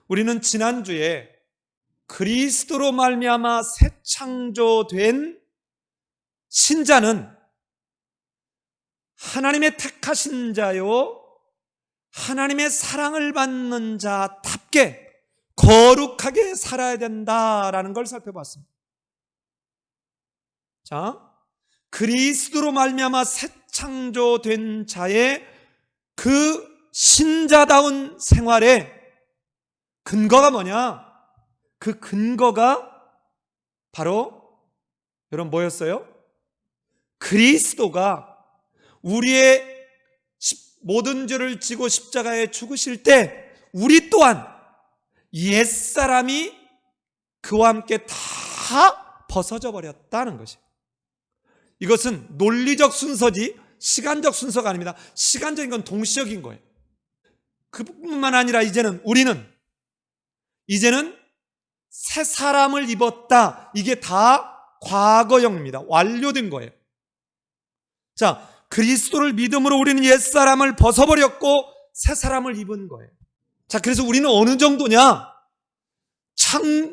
우리는 지난주에 그리스도로 말미암아 새 창조된 신자는 하나님의 택하신 자요 하나님의 사랑을 받는 자답게 거룩하게 살아야 된다라는 걸 살펴봤습니다. 자, 그리스도로 말미암아 새 창조된 자의 그 신자다운 생활의 근거가 뭐냐? 그 근거가 바로 여러분 뭐였어요? 그리스도가 우리의 모든 죄를 지고 십자가에 죽으실 때 우리 또한 옛사람이 그와 함께 다 벗어져 버렸다는 것이에요. 이것은 논리적 순서지 시간적 순서가 아닙니다. 시간적인 건 동시적인 거예요. 그뿐만 아니라 우리는 이제는 새 사람을 입었다. 이게 다 과거형입니다. 완료된 거예요. 자, 그리스도를 믿음으로 우리는 옛사람을 벗어버렸고 새 사람을 입은 거예요. 자, 그래서 우리는 어느 정도냐?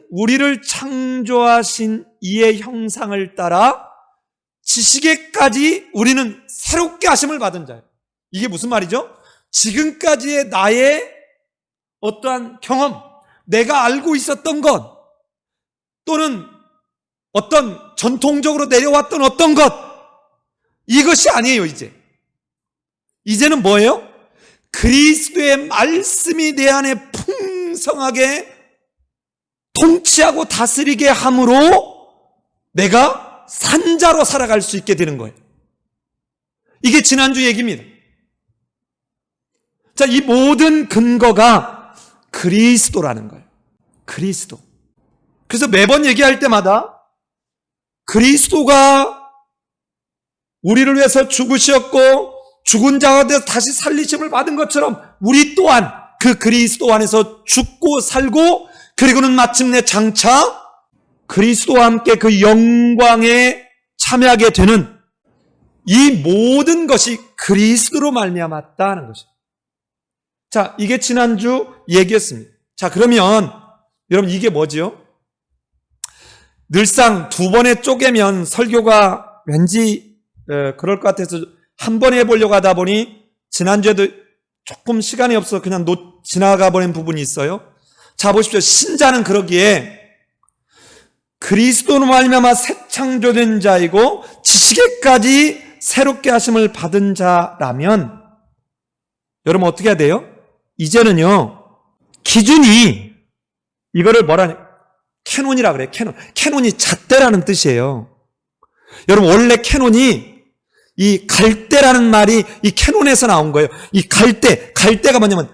우리를 창조하신 이의 형상을 따라 지식에까지 우리는 새롭게 하심을 받은 자예요. 이게 무슨 말이죠? 지금까지의 나의 어떠한 경험, 내가 알고 있었던 것, 또는 어떤 전통적으로 내려왔던 어떤 것, 이것이 아니에요. 이제는 뭐예요? 그리스도의 말씀이 내 안에 풍성하게 통치하고 다스리게 함으로 내가 산자로 살아갈 수 있게 되는 거예요. 이게 지난주 얘기입니다. 자, 이 모든 근거가 그리스도라는 거예요. 그리스도. 그래서 매번 얘기할 때마다 그리스도가 우리를 위해서 죽으셨고 죽은 자가 되어 다시 살리심을 받은 것처럼 우리 또한 그 그리스도 안에서 죽고 살고 그리고는 마침내 장차 그리스도와 함께 그 영광에 참여하게 되는 이 모든 것이 그리스도로 말미암았다는 것입니다. 자, 이게 지난주 얘기였습니다. 자, 그러면 여러분 이게 뭐지요? 늘상 두 번에 쪼개면 설교가 왠지 그럴 것 같아서 한 번에 해보려고 하다 보니 지난주에도 조금 시간이 없어서 그냥 지나가 버린 부분이 있어요. 자, 보십시오. 신자는 그러기에 그리스도로 말미암아 새 창조된 자이고 지식에까지 새롭게 하심을 받은 자라면 여러분 어떻게 해야 돼요? 이제는요 기준이 이거를 캐논이라 그래요. 캐논이 잣대라는 뜻이에요. 여러분 원래 캐논이 이 갈대라는 말이 이 캐논에서 나온 거예요. 이 갈대가 뭐냐면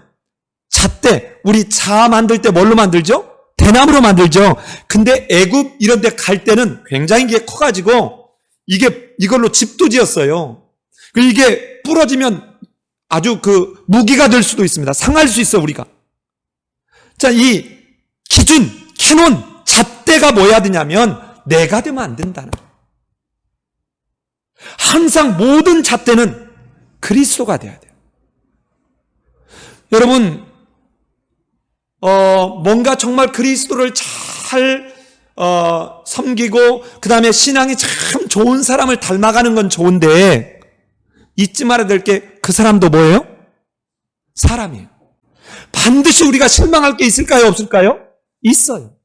잣대. 우리 자 만들 때 뭘로 만들죠? 대나무로 만들죠. 근데 애굽 이런 데 갈대는 굉장히 이게 커가지고 이걸로 집도 지었어요. 그리고 이게 부러지면 아주 무기가 될 수도 있습니다. 상할 수 있어 우리가. 자, 이 기준, 캐논, 잣대가 뭐야 되냐면 내가 되면 안 된다는 거예요. 항상 모든 잣대는 그리스도가 돼야 돼요. 여러분 뭔가 정말 그리스도를 잘 섬기고 그 다음에 신앙이 참 좋은 사람을 닮아가는 건 좋은데 잊지 말아야 될 게 그 사람도 뭐예요? 사람이에요. 반드시 우리가 실망할 게 있을까요? 없을까요? 있어요.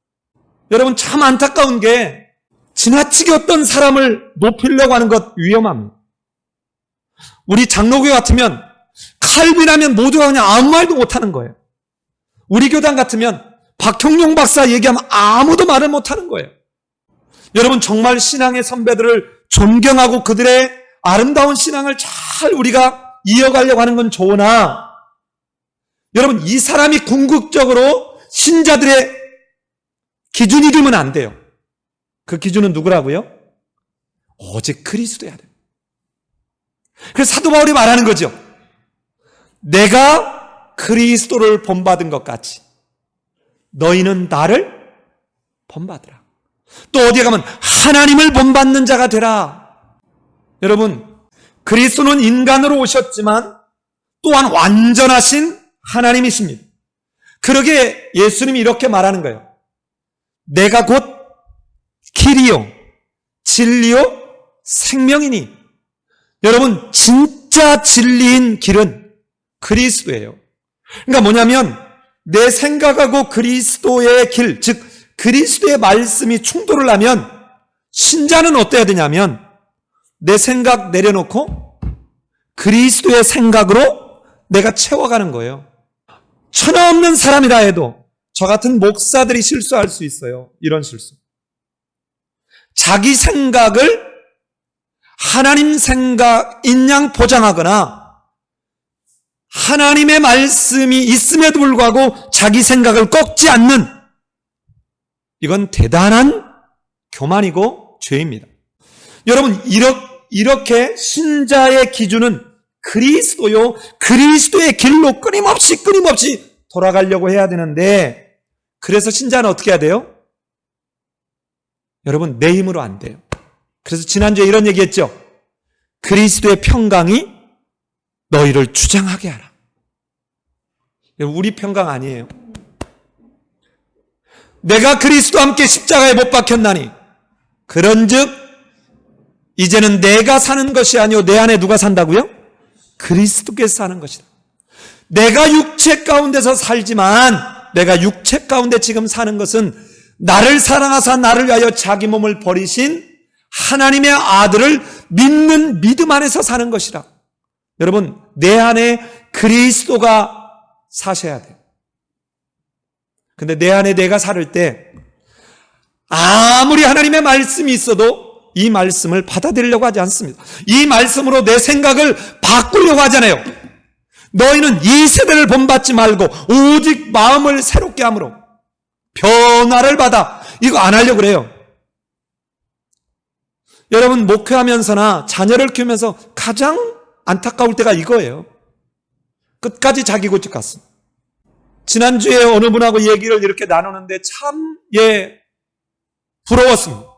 여러분 참 안타까운 게 지나치게 어떤 사람을 높이려고 하는 것 위험합니다. 우리 장로교 같으면 칼빈하면 모두가 그냥 아무 말도 못하는 거예요. 우리 교단 같으면 박형룡 박사 얘기하면 아무도 말을 못하는 거예요. 여러분 정말 신앙의 선배들을 존경하고 그들의 아름다운 신앙을 잘 우리가 이어가려고 하는 건 좋으나 여러분 이 사람이 궁극적으로 신자들의 기준이 되면 안 돼요. 그 기준은 누구라고요? 오직 그리스도여야 돼요. 그래서 사도 바울이 말하는 거죠. 내가 그리스도를 본받은 것 같이 너희는 나를 본받으라. 또 어디에 가면 하나님을 본받는 자가 되라. 여러분 그리스도는 인간으로 오셨지만 또한 완전하신 하나님이십니다. 그러게 예수님이 이렇게 말하는 거예요. 내가 곧 길이요, 진리요, 생명이니. 여러분, 진짜 진리인 길은 그리스도예요. 그러니까 뭐냐면 내 생각하고 그리스도의 길, 즉 그리스도의 말씀이 충돌을 하면 신자는 어때야 되냐면 내 생각 내려놓고 그리스도의 생각으로 내가 채워가는 거예요. 천하 없는 사람이라 해도 저 같은 목사들이 실수할 수 있어요. 이런 실수. 자기 생각을 하나님 생각인 양 포장하거나 하나님의 말씀이 있음에도 불구하고 자기 생각을 꺾지 않는, 이건 대단한 교만이고 죄입니다. 여러분, 이렇게 신자의 기준은 그리스도요, 그리스도의 길로 끊임없이 돌아가려고 해야 되는데, 그래서 신자는 어떻게 해야 돼요? 여러분, 내 힘으로 안 돼요. 그래서 지난주에 이런 얘기했죠. 그리스도의 평강이 너희를 주장하게 하라. 우리 평강 아니에요. 내가 그리스도와 함께 십자가에 못 박혔나니 그런즉 이제는 내가 사는 것이 아니오 내 안에 누가 산다고요? 그리스도께서 사는 것이다. 내가 육체 가운데서 살지만 내가 육체 가운데 지금 사는 것은 나를 사랑하사 나를 위하여 자기 몸을 버리신 하나님의 아들을 믿는 믿음 안에서 사는 것이라. 여러분, 내 안에 그리스도가 사셔야 돼요. 근데 내 안에 내가 살을 때 아무리 하나님의 말씀이 있어도 이 말씀을 받아들이려고 하지 않습니다. 이 말씀으로 내 생각을 바꾸려고 하잖아요. 너희는 이 세대를 본받지 말고 오직 마음을 새롭게 함으로 변화를 받아. 이거 안 하려고 그래요. 여러분, 목회하면서나 자녀를 키우면서 가장 안타까울 때가 이거예요. 끝까지 자기 고집 같습니다. 지난주에 어느 분하고 얘기를 이렇게 나누는데 참 부러웠습니다.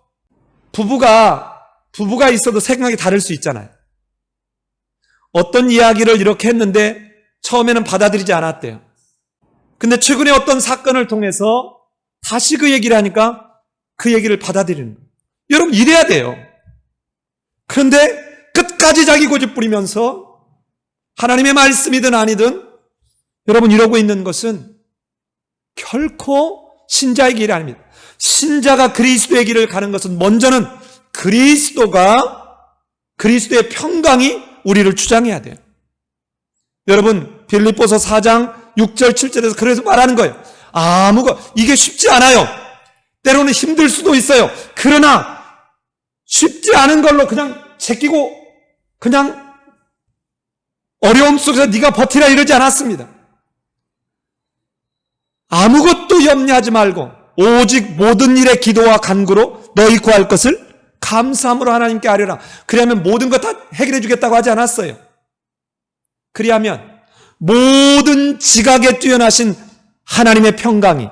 부부가 있어도 생각이 다를 수 있잖아요. 어떤 이야기를 이렇게 했는데 처음에는 받아들이지 않았대요. 근데 최근에 어떤 사건을 통해서 다시 그 얘기를 하니까 그 얘기를 받아들이는 거예요. 여러분, 이래야 돼요. 그런데 끝까지 자기 고집 부리면서 하나님의 말씀이든 아니든 여러분 이러고 있는 것은 결코 신자의 길이 아닙니다. 신자가 그리스도의 길을 가는 것은 먼저는 그리스도의 평강이 우리를 주장해야 돼요. 여러분, 빌립보서 4장 6절 7절에서 그래서 말하는 거예요. 이게 쉽지 않아요. 때로는 힘들 수도 있어요. 그러나 쉽지 않은 걸로 그냥 제끼고 그냥 어려움 속에서 네가 버티라 이러지 않았습니다. 아무것도 염려하지 말고 오직 모든 일에 기도와 간구로 너희 구할 것을 감사함으로 하나님께 아뢰라. 그리하면 모든 것 다 해결해 주겠다고 하지 않았어요. 그리하면 모든 지각에 뛰어나신 하나님의 평강이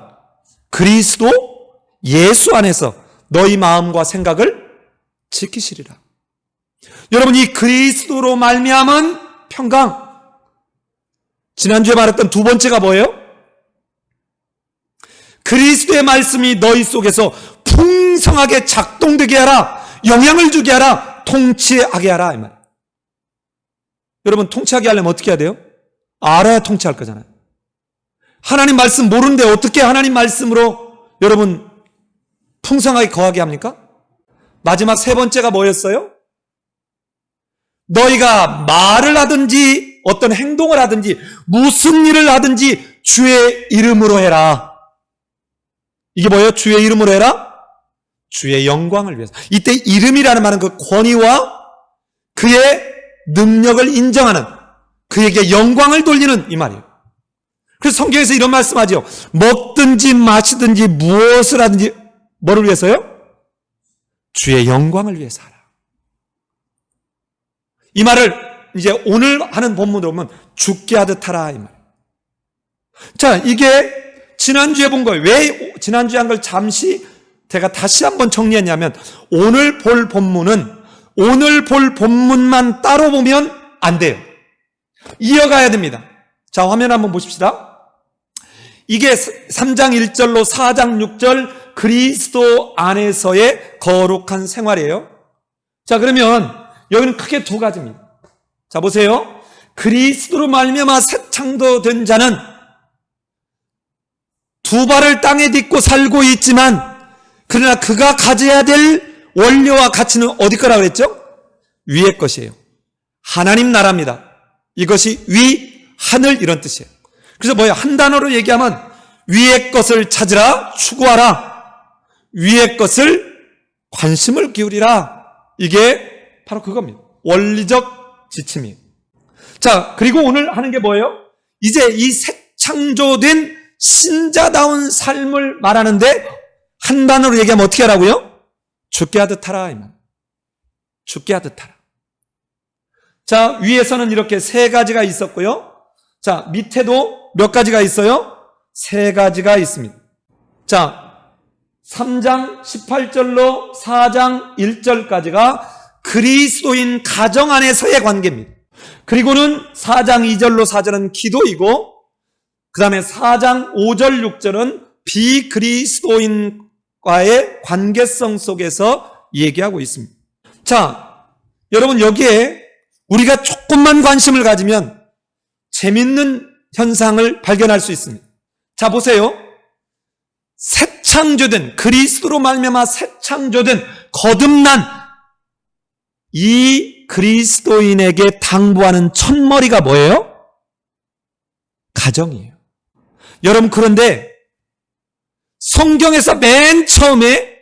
그리스도 예수 안에서 너희 마음과 생각을 지키시리라. 여러분, 이 그리스도로 말미암은 평강, 지난주에 말했던 두 번째가 뭐예요? 그리스도의 말씀이 너희 속에서 풍성하게 작동되게 하라, 영향을 주게 하라, 통치하게 하라 이 말. 여러분, 통치하게 하려면 어떻게 해야 돼요? 알아야 통치할 거잖아요. 하나님 말씀 모르는데 어떻게 하나님 말씀으로 여러분 풍성하게 거하게 합니까? 마지막 세 번째가 뭐였어요? 너희가 말을 하든지 어떤 행동을 하든지 무슨 일을 하든지 주의 이름으로 해라. 이게 뭐예요? 주의 이름으로 해라? 주의 영광을 위해서. 이때 이름이라는 말은 그 권위와 그의 능력을 인정하는, 그에게 영광을 돌리는 이 말이에요. 그래서 성경에서 이런 말씀하죠. 먹든지 마시든지 무엇을 하든지 뭐를 위해서요? 주의 영광을 위해서 하라. 이 말을 이제 오늘 하는 본문으로 보면 죽게 하듯 하라 이 말. 자, 이게 지난주에 본 거예요. 왜 지난주에 한 걸 잠시 제가 다시 한번 정리했냐면 오늘 볼 본문만 따로 보면 안 돼요. 이어가야 됩니다. 자, 화면 한번 보십시다. 이게 3장 1절로 4장 6절 그리스도 안에서의 거룩한 생활이에요. 자, 그러면 여기는 크게 두 가지입니다. 자, 보세요. 그리스도로 말미암아 새 창조 된 자는 두 발을 땅에 딛고 살고 있지만, 그러나 그가 가져야 될 원료와 가치는 어디 거라 그랬죠? 위의 것이에요. 하나님 나라입니다. 이것이 위, 하늘 이런 뜻이에요. 그래서 뭐예요? 한 단어로 얘기하면 위의 것을 찾으라, 추구하라. 위의 것을 관심을 기울이라. 이게 바로 그겁니다. 원리적 지침이에요. 자, 그리고 오늘 하는 게 뭐예요? 이제 이 새 창조된 신자다운 삶을 말하는데 한 단어로 얘기하면 어떻게 하라고요? 죽게 하듯 하라. 이 말. 죽게 하듯 하라. 자, 위에서는 이렇게 세 가지가 있었고요. 자, 밑에도 몇 가지가 있어요? 세 가지가 있습니다. 자, 3장 18절로 4장 1절까지가 그리스도인 가정 안에서의 관계입니다. 그리고는 4장 2절로 4절은 기도이고, 그 다음에 4장 5절 6절은 비그리스도인과의 관계성 속에서 얘기하고 있습니다. 자, 여러분 여기에 우리가 조금만 관심을 가지면 재밌는 현상을 발견할 수 있습니다. 자, 보세요. 새 창조된, 그리스도로 말미암아 새 창조된 거듭난 이 그리스도인에게 당부하는 첫머리가 뭐예요? 가정이에요. 여러분, 그런데 성경에서 맨 처음에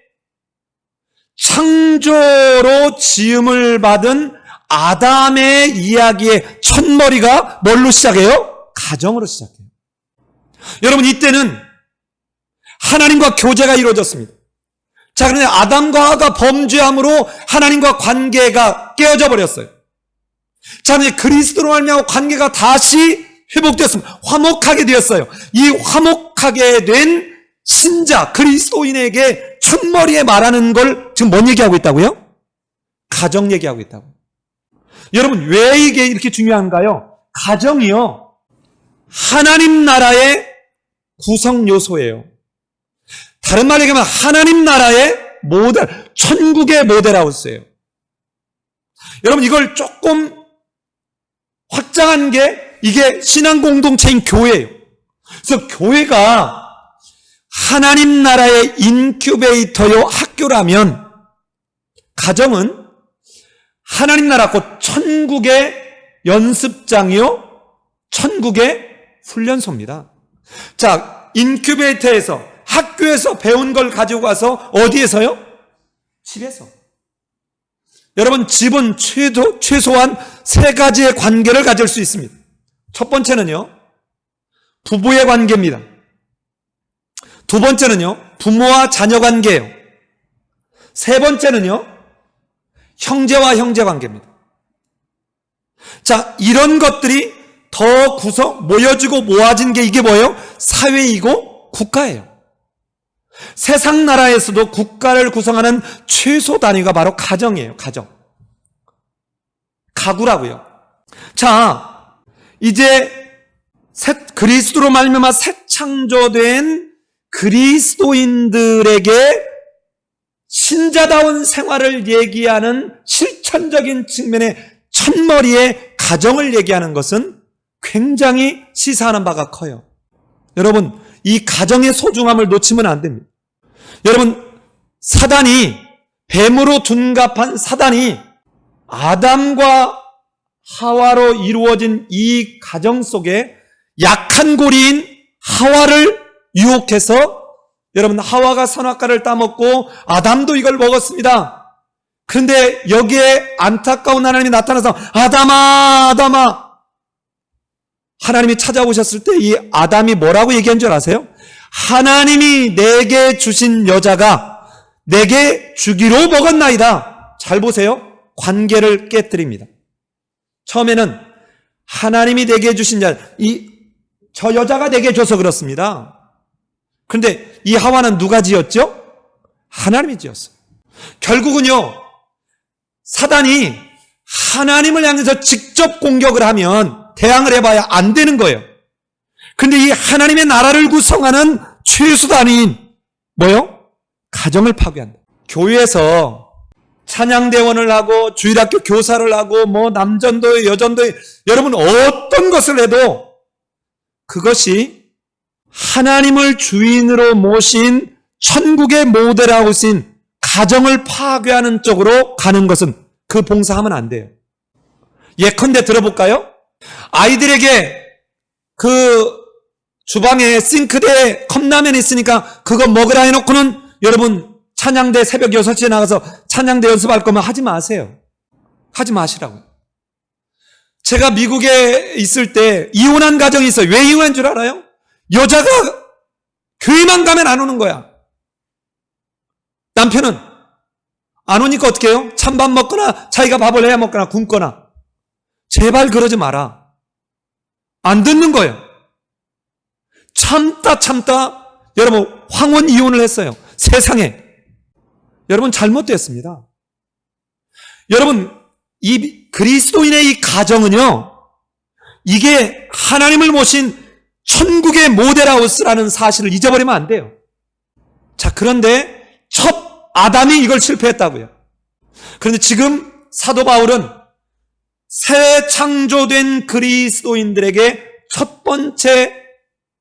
창조로 지음을 받은 아담의 이야기의 첫머리가 뭘로 시작해요? 가정으로 시작해요. 여러분, 이때는 하나님과 교제가 이루어졌습니다. 자, 그런데 아담과 하와가 범죄함으로 하나님과 관계가 깨어져 버렸어요. 자, 이제 그리스도로 말미암아 관계가 다시 회복되었습니다. 화목하게 되었어요. 이 화목하게 된 신자 그리스도인에게 첫머리에 말하는 걸 지금 뭔 얘기하고 있다고요? 가정 얘기하고 있다고요. 여러분, 왜 이게 이렇게 중요한가요? 가정이요, 하나님 나라의 구성 요소예요. 다른 말로 얘기하면 하나님 나라의 모델, 천국의 모델하우스예요. 여러분, 이걸 조금 확장한 게 이게 신앙 공동체인 교회예요. 그래서 교회가 하나님 나라의 인큐베이터요, 학교라면 가정은 하나님 나라 곧 천국의 연습장이요, 천국의 훈련소입니다. 자, 인큐베이터에서, 학교에서 배운 걸 가지고 가서 어디에서요? 집에서. 여러분, 집은 최소한 세 가지의 관계를 가질 수 있습니다. 첫 번째는요, 부부의 관계입니다. 두 번째는요, 부모와 자녀 관계예요. 세 번째는요, 형제와 형제 관계입니다. 자, 이런 것들이 더 모여지고 모아진 게 이게 뭐예요? 사회이고 국가예요. 세상 나라에서도 국가를 구성하는 최소 단위가 바로 가정이에요. 가정. 가구라고요. 자, 이제 그리스도로 말미암아 새 창조된 그리스도인들에게 신자다운 생활을 얘기하는 실천적인 측면의 첫머리에 가정을 얘기하는 것은 굉장히 시사하는 바가 커요. 여러분, 이 가정의 소중함을 놓치면 안 됩니다. 여러분, 사단이, 뱀으로 둔갑한 사단이 아담과 하와로 이루어진 이 가정 속에 약한 고리인 하와를 유혹해서, 여러분, 하와가 선악과를 따먹고 아담도 이걸 먹었습니다. 그런데 여기에 안타까운 하나님이 나타나서 아담아, 아담아, 하나님이 찾아오셨을 때 이 아담이 뭐라고 얘기한 줄 아세요? 하나님이 내게 주신 여자가 내게 주기로 먹었나이다. 잘 보세요. 관계를 깨뜨립니다. 처음에는 하나님이 내게 주신 저 여자가 내게 줘서 그렇습니다. 그런데 이 하와는 누가 지었죠? 하나님이 지었어요. 결국은요, 사단이 하나님을 향해서 직접 공격을 하면 대항을 해봐야 안 되는 거예요. 근데 이 하나님의 나라를 구성하는 최우수단위인 뭐요? 가정을 파괴한다. 교회에서 찬양대원을 하고 주일학교 교사를 하고 뭐 남전도회 여전도회 여러분 어떤 것을 해도 그것이 하나님을 주인으로 모신 천국의 모델하고 있는 가정을 파괴하는 쪽으로 가는 것은 그 봉사하면 안 돼요. 예컨대 들어볼까요? 아이들에게 그 주방에 싱크대에 컵라면이 있으니까 그거 먹으라 해놓고는 여러분 찬양대 새벽 6시에 나가서 찬양대 연습할 거면 하지 마세요. 하지 마시라고. 제가 미국에 있을 때 이혼한 가정이 있어요. 왜 이혼한 줄 알아요? 여자가 교회만 가면 안 오는 거야. 남편은 안 오니까 어떻게 해요? 찬밥 먹거나 자기가 밥을 해야 먹거나 굶거나. 제발 그러지 마라. 안 듣는 거예요. 참다 여러분 황혼 이혼을 했어요. 세상에. 여러분 잘못됐습니다. 여러분 이 그리스도인의 이 가정은요, 이게 하나님을 모신 천국의 모델하우스라는 사실을 잊어버리면 안 돼요. 자, 그런데 첫 아담이 이걸 실패했다고요. 그런데 지금 사도 바울은 새 창조된 그리스도인들에게 첫 번째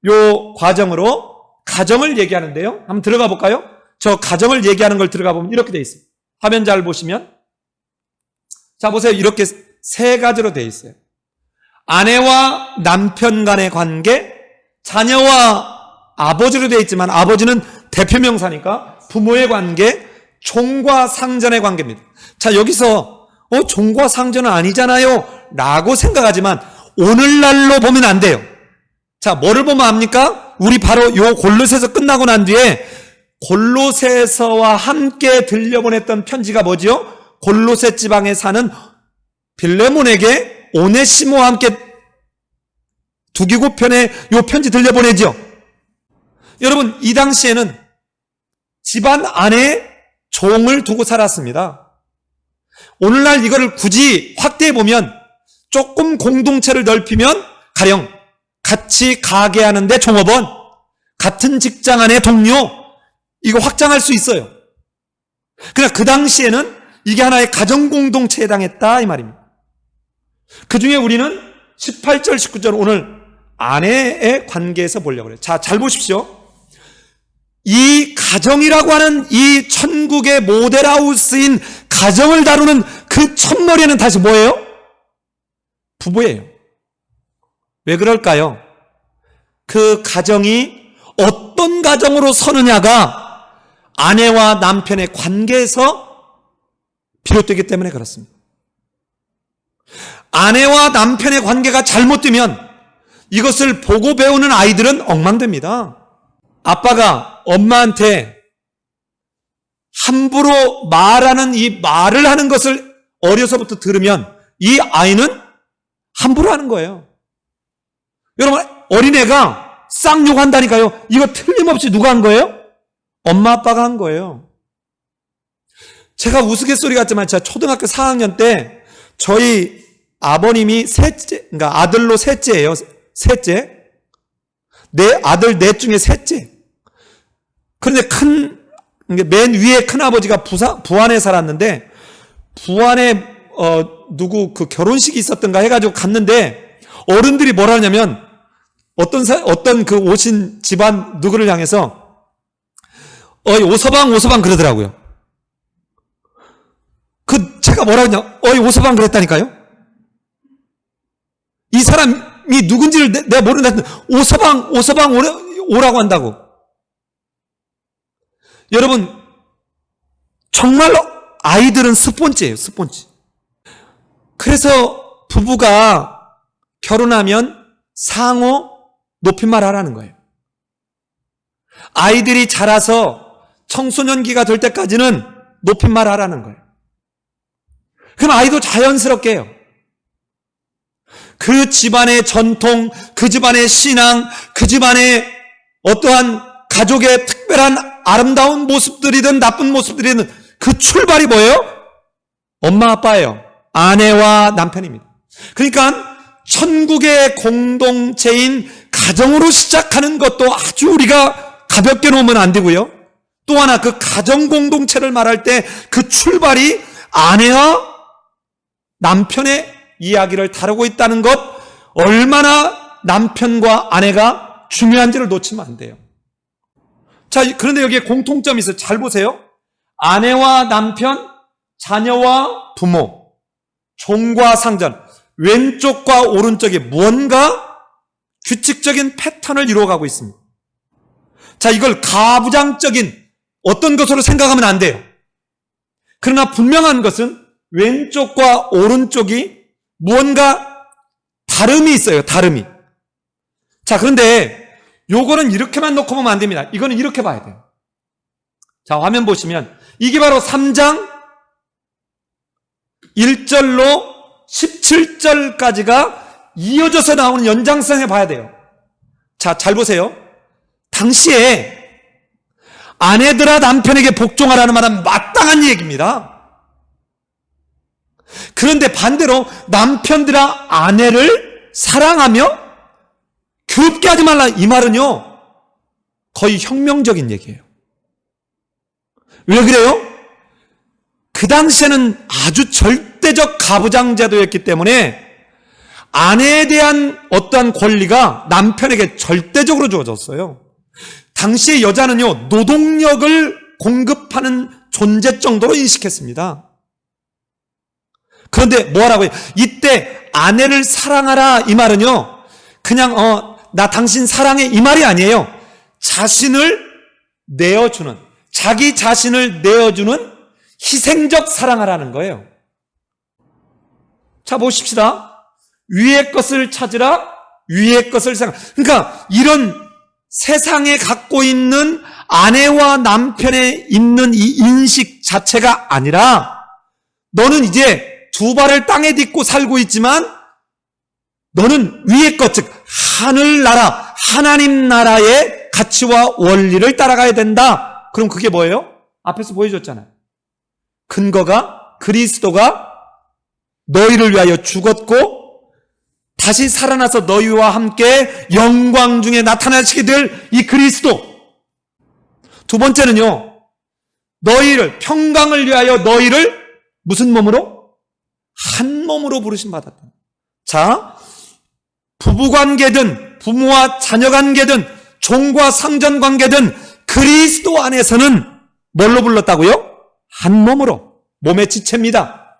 요 과정으로 가정을 얘기하는데요. 한번 들어가 볼까요? 저 가정을 얘기하는 걸 들어가 보면 이렇게 돼 있어요. 화면 잘 보시면. 자, 보세요. 이렇게 세 가지로 돼 있어요. 아내와 남편 간의 관계, 자녀와 아버지로 돼 있지만 아버지는 대표명사니까 부모의 관계, 종과 상전의 관계입니다. 자, 여기서 종과 상전은 아니잖아요 라고 생각하지만 오늘날로 보면 안 돼요. 자, 뭐를 보면 압니까? 우리 바로 요 골로새서 끝나고 난 뒤에 골로새서와 함께 들려보냈던 편지가 뭐지요? 골로새 지방에 사는 빌레몬에게 오네시모와 함께 두기고편에 요 편지 들려보내죠. 여러분, 이 당시에는 집안 안에 종을 두고 살았습니다. 오늘날 이거를 굳이 확대해보면 조금 공동체를 넓히면 가령 같이 가게하는데 종업원, 같은 직장 안의 동료, 이거 확장할 수 있어요. 그러나 그 당시에는 이게 하나의 가정공동체에 해당했다 이 말입니다. 그 중에 우리는 18절 19절 오늘 아내의 관계에서 보려고 그래요. 자, 잘 보십시오. 이 가정이라고 하는 이 천국의 모델하우스인 가정을 다루는 그 첫머리에는 다시 뭐예요? 부부예요. 왜 그럴까요? 그 가정이 어떤 가정으로 서느냐가 아내와 남편의 관계에서 비롯되기 때문에 그렇습니다. 아내와 남편의 관계가 잘못되면 이것을 보고 배우는 아이들은 엉망됩니다. 아빠가 엄마한테 함부로 말하는 이 말을 하는 것을 어려서부터 들으면 이 아이는 함부로 하는 거예요. 여러분, 어린애가 쌍욕한다니까요. 이거 틀림없이 누가 한 거예요? 엄마 아빠가 한 거예요. 제가 우스갯소리 같지만 제가 초등학교 4학년 때 저희 아버님이 셋째, 그러니까 아들로 셋째예요. 셋째. 내 아들 넷 중에 셋째. 그런데 맨 위에 큰아버지가 부안에 살았는데 부안에 누구 그 결혼식이 있었던가 해가지고 갔는데 어른들이 뭐라 하냐면 어떤 그 오신 집안 누구를 향해서 어이 오서방 그러더라고요. 제가 뭐라 하냐? 어이 오서방 그랬다니까요. 이 사람이 누군지를 내가 모르는데 오서방 오라고 한다고. 여러분, 정말로 아이들은 스폰지예요, 스폰지. 그래서 부부가 결혼하면 상호 높임말 하라는 거예요. 아이들이 자라서 청소년기가 될 때까지는 높임말 하라는 거예요. 그럼 아이도 자연스럽게 해요. 그 집안의 전통, 그 집안의 신앙, 그 집안의 어떠한 가족의 특별한 아름다운 모습들이든 나쁜 모습들이든 그 출발이 뭐예요? 엄마 아빠예요. 아내와 남편입니다. 그러니까 천국의 공동체인 가정으로 시작하는 것도 아주 우리가 가볍게 놓으면 안 되고요. 또 하나 그 가정 공동체를 말할 때 그 출발이 아내와 남편의 이야기를 다루고 있다는 것, 얼마나 남편과 아내가 중요한지를 놓치면 안 돼요. 자, 그런데 여기에 공통점이 있어요. 잘 보세요. 아내와 남편, 자녀와 부모, 종과 상전, 왼쪽과 오른쪽에 무언가 규칙적인 패턴을 이루어가고 있습니다. 자, 이걸 가부장적인 어떤 것으로 생각하면 안 돼요. 그러나 분명한 것은 왼쪽과 오른쪽이 무언가 다름이 있어요. 다름이. 자, 그런데 요거는 이렇게만 놓고 보면 안 됩니다. 이거는 이렇게 봐야 돼요. 자, 화면 보시면 이게 바로 3장 1절로 17절까지가 이어져서 나오는 연장선에 봐야 돼요. 자, 잘 보세요. 당시에 아내들아 남편에게 복종하라는 말은 마땅한 얘기입니다. 그런데 반대로 남편들아 아내를 사랑하며 괴롭게 하지 말라, 이 말은요 거의 혁명적인 얘기예요. 왜 그래요? 그 당시에는 아주 절대적 가부장 제도였기 때문에 아내에 대한 어떠한 권리가 남편에게 절대적으로 주어졌어요. 당시의 여자는요 노동력을 공급하는 존재 정도로 인식했습니다. 그런데 뭐하라고요? 이때 아내를 사랑하라 이 말은요 그냥 나 당신 사랑해 이 말이 아니에요. 자신을 내어주는, 자기 자신을 내어주는 희생적 사랑하라는 거예요. 자, 보십시다. 위의 것을 찾으라, 위의 것을 생각. 그러니까 이런 세상에 갖고 있는 아내와 남편에 있는 이 인식 자체가 아니라 너는 이제 두 발을 땅에 딛고 살고 있지만 너는 위의 것, 즉 하늘나라, 하나님 나라의 가치와 원리를 따라가야 된다. 그럼 그게 뭐예요? 앞에서 보여줬잖아요. 근거가 그리스도가 너희를 위하여 죽었고 다시 살아나서 너희와 함께 영광 중에 나타나시게 될 이 그리스도. 두 번째는요, 너희를, 평강을 위하여 너희를 무슨 몸으로? 한 몸으로 부르심 받았다. 자, 부부관계든 부모와 자녀관계든 종과 상전관계든 그리스도 안에서는 뭘로 불렀다고요? 한 몸으로, 몸의 지체입니다.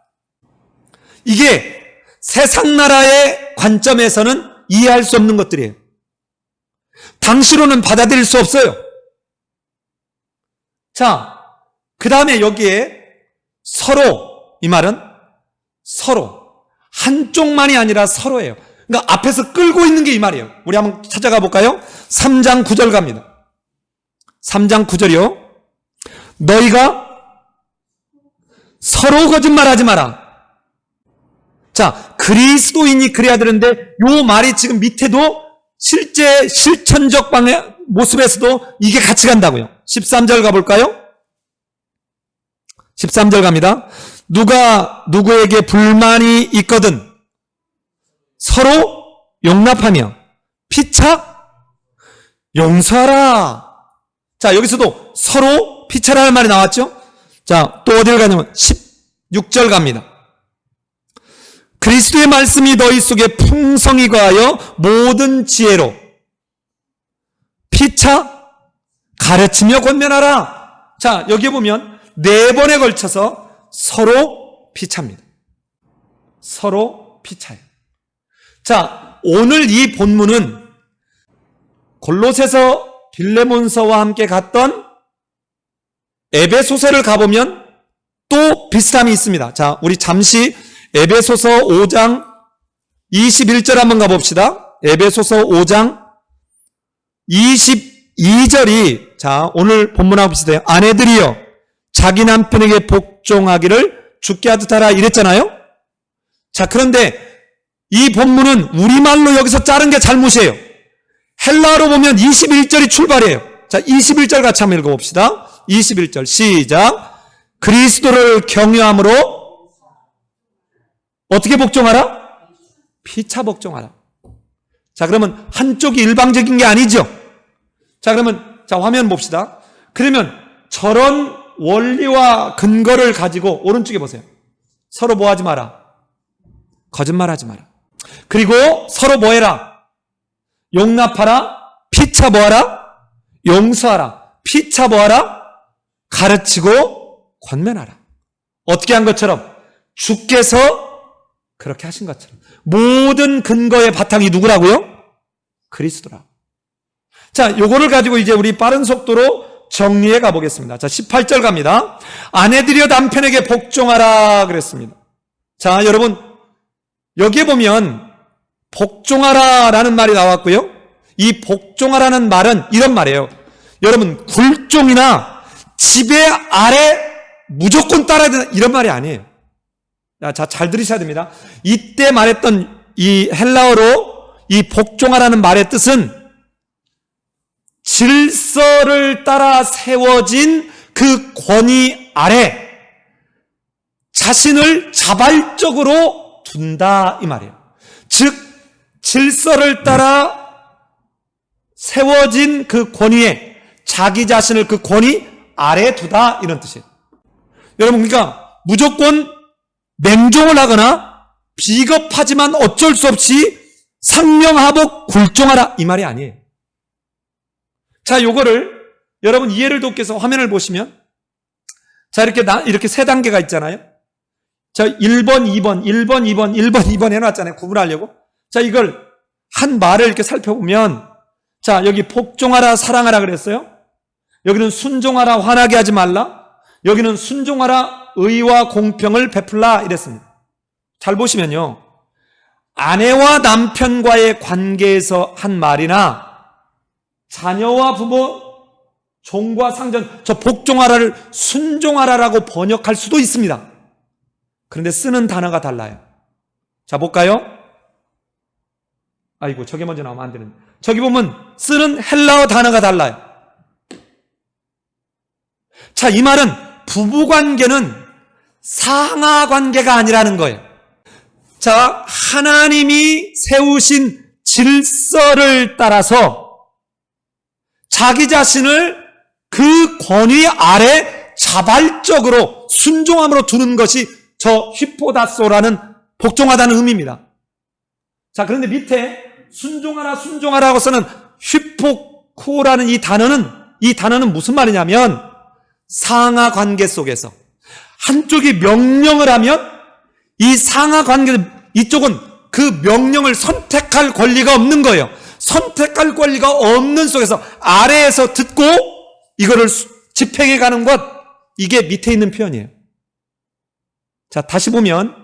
이게 세상 나라의 관점에서는 이해할 수 없는 것들이에요. 당시로는 받아들일 수 없어요. 자, 그 다음에 여기에 서로, 이 말은 서로, 한쪽만이 아니라 서로예요. 그러니까 앞에서 끌고 있는 게 이 말이에요. 우리 한번 찾아가 볼까요? 3장 9절 갑니다. 3장 9절이요. 너희가 서로 거짓말하지 마라. 자, 그리스도인이 그래야 되는데 요 말이 지금 밑에도 실제 실천적 방의 모습에서도 이게 같이 간다고요. 13절 가볼까요? 13절 갑니다. 누가 누구에게 불만이 있거든 서로 용납하며 피차 용서하라. 자, 여기서도 서로 피차라는 말이 나왔죠? 자, 또 어디를 가냐면 16절 갑니다. 그리스도의 말씀이 너희 속에 풍성히 거하여 모든 지혜로 피차 가르치며 권면하라. 자, 여기 보면 4번에 걸쳐서 서로 피차입니다. 서로 피차예요. 자, 오늘 이 본문은 골로새서, 빌레몬서와 함께 갔던 에베소서를 가보면 또 비슷함이 있습니다. 자, 우리 잠시 에베소서 5장 21절 한번 가봅시다. 에베소서 5장 22절이 자, 오늘 본문하고 비슷해요. 아내들이여 자기 남편에게 복종하기를 주께 하듯 하라 이랬잖아요. 자, 그런데 이 본문은 우리말로 여기서 자른 게 잘못이에요. 헬라어로 보면 21절이 출발이에요. 자, 21절 같이 한번 읽어봅시다. 21절 시작. 그리스도를 경외함으로 어떻게 복종하라? 피차 복종하라. 자, 그러면 한쪽이 일방적인 게 아니죠. 자, 그러면 자, 화면 봅시다. 그러면 저런 원리와 근거를 가지고 오른쪽에 보세요. 서로 뭐 하지 마라? 거짓말하지 마라. 그리고 서로 뭐 해라? 용납하라. 피차 뭐하라? 용서하라. 피차 뭐하라? 가르치고 권면하라. 어떻게 한 것처럼? 주께서 그렇게 하신 것처럼. 모든 근거의 바탕이 누구라고요? 그리스도라. 자, 요거를 가지고 이제 우리 빠른 속도로 정리해 가보겠습니다. 자, 18절 갑니다. 아내들이여 남편에게 복종하라 그랬습니다. 자, 여러분 여기에 보면 복종하라라는 말이 나왔고요. 이 복종하라는 말은 이런 말이에요. 여러분 굴종이나 지배 아래 무조건 따라야 된다 이런 말이 아니에요. 자, 잘 들으셔야 됩니다. 이때 말했던 이 헬라어로 이 복종하라는 말의 뜻은 질서를 따라 세워진 그 권위 아래 자신을 자발적으로 둔다 이 말이에요. 즉 질서를 따라 세워진 그 권위에 자기 자신을 그 권위 아래 두다 이런 뜻이에요. 여러분 그러니까 무조건 맹종을 하거나 비겁하지만 어쩔 수 없이 상명하복 굴종하라 이 말이 아니에요. 자, 요거를 여러분 이해를 돕기 위해서 화면을 보시면 자, 이렇게 세 단계가 있잖아요. 자, 1번, 2번, 1번, 2번, 1번, 2번 해놨잖아요. 구분하려고. 자, 이걸 한 말을 이렇게 살펴보면 자, 여기 복종하라, 사랑하라 그랬어요. 여기는 순종하라, 화나게 하지 말라. 여기는 순종하라, 의와 공평을 베풀라 이랬습니다. 잘 보시면요. 아내와 남편과의 관계에서 한 말이나 자녀와 부모, 종과 상전, 저 복종하라를 순종하라라고 번역할 수도 있습니다. 그런데 쓰는 단어가 달라요. 자, 볼까요? 아이고, 저게 먼저 나오면 안 되는데. 저기 보면 쓰는 헬라어 단어가 달라요. 자, 이 말은 부부관계는 상하관계가 아니라는 거예요. 자, 하나님이 세우신 질서를 따라서 자기 자신을 그 권위 아래 자발적으로 순종함으로 두는 것이 저 휘포다소라는 복종하다는 의미입니다. 자, 그런데 밑에 순종하라 순종하라고 쓰는 휘포쿠라는 이 단어는 무슨 말이냐면 상하 관계 속에서 한쪽이 명령을 하면 이 상하 관계 이쪽은 그 명령을 선택할 권리가 없는 거예요. 선택할 권리가 없는 속에서 아래에서 듣고 이거를 집행해 가는 것, 이게 밑에 있는 표현이에요. 자, 다시 보면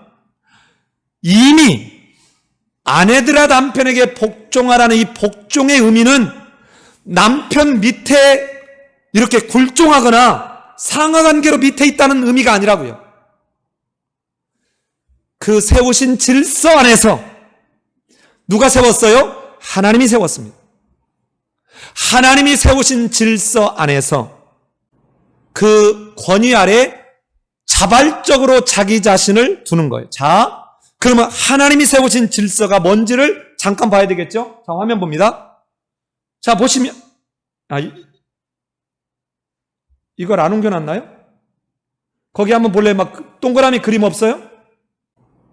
이미 아내들아 남편에게 복종하라는 이 복종의 의미는 남편 밑에 이렇게 굴종하거나 상하관계로 밑에 있다는 의미가 아니라고요. 그 세우신 질서 안에서 누가 세웠어요? 하나님이 세웠습니다. 하나님이 세우신 질서 안에서 그 권위 아래 자발적으로 자기 자신을 두는 거예요. 자, 그러면 하나님이 세우신 질서가 뭔지를 잠깐 봐야 되겠죠? 자, 화면 봅니다. 자, 보시면 이걸 안 옮겨놨나요? 거기 한번 볼래요? 막 동그라미 그림 없어요?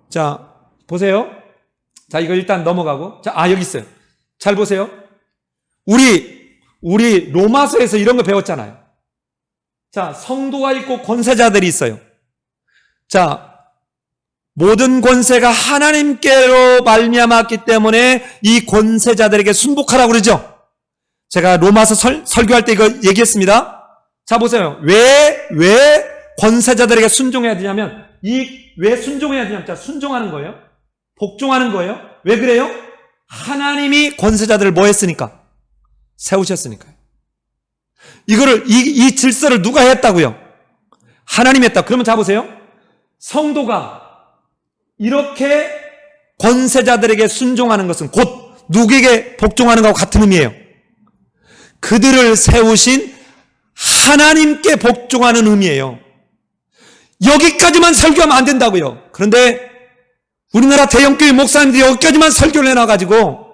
자, 보세요. 자, 이거 일단 넘어가고. 자, 여기 있어요. 잘 보세요. 우리 로마서에서 이런 거 배웠잖아요. 자, 성도가 있고 권세자들이 있어요. 자, 모든 권세가 하나님께로 말미암았기 때문에 이 권세자들에게 순복하라고 그러죠. 제가 로마서 설교할 때 이거 얘기했습니다. 자, 보세요. 왜 권세자들에게 순종해야 되냐면, 왜 순종해야 되냐면, 자, 순종하는 거예요. 복종하는 거예요. 왜 그래요? 하나님이 권세자들을 뭐 했으니까? 세우셨으니까요. 이 질서를 누가 했다고요? 하나님이 했다. 그러면 자, 보세요. 성도가 이렇게 권세자들에게 순종하는 것은 곧 누구에게 복종하는 것과 같은 의미예요. 그들을 세우신 하나님께 복종하는 의미예요. 여기까지만 설교하면 안 된다고요. 그런데 우리나라 대형교회 목사님들이 여기까지만 설교를 해놔가지고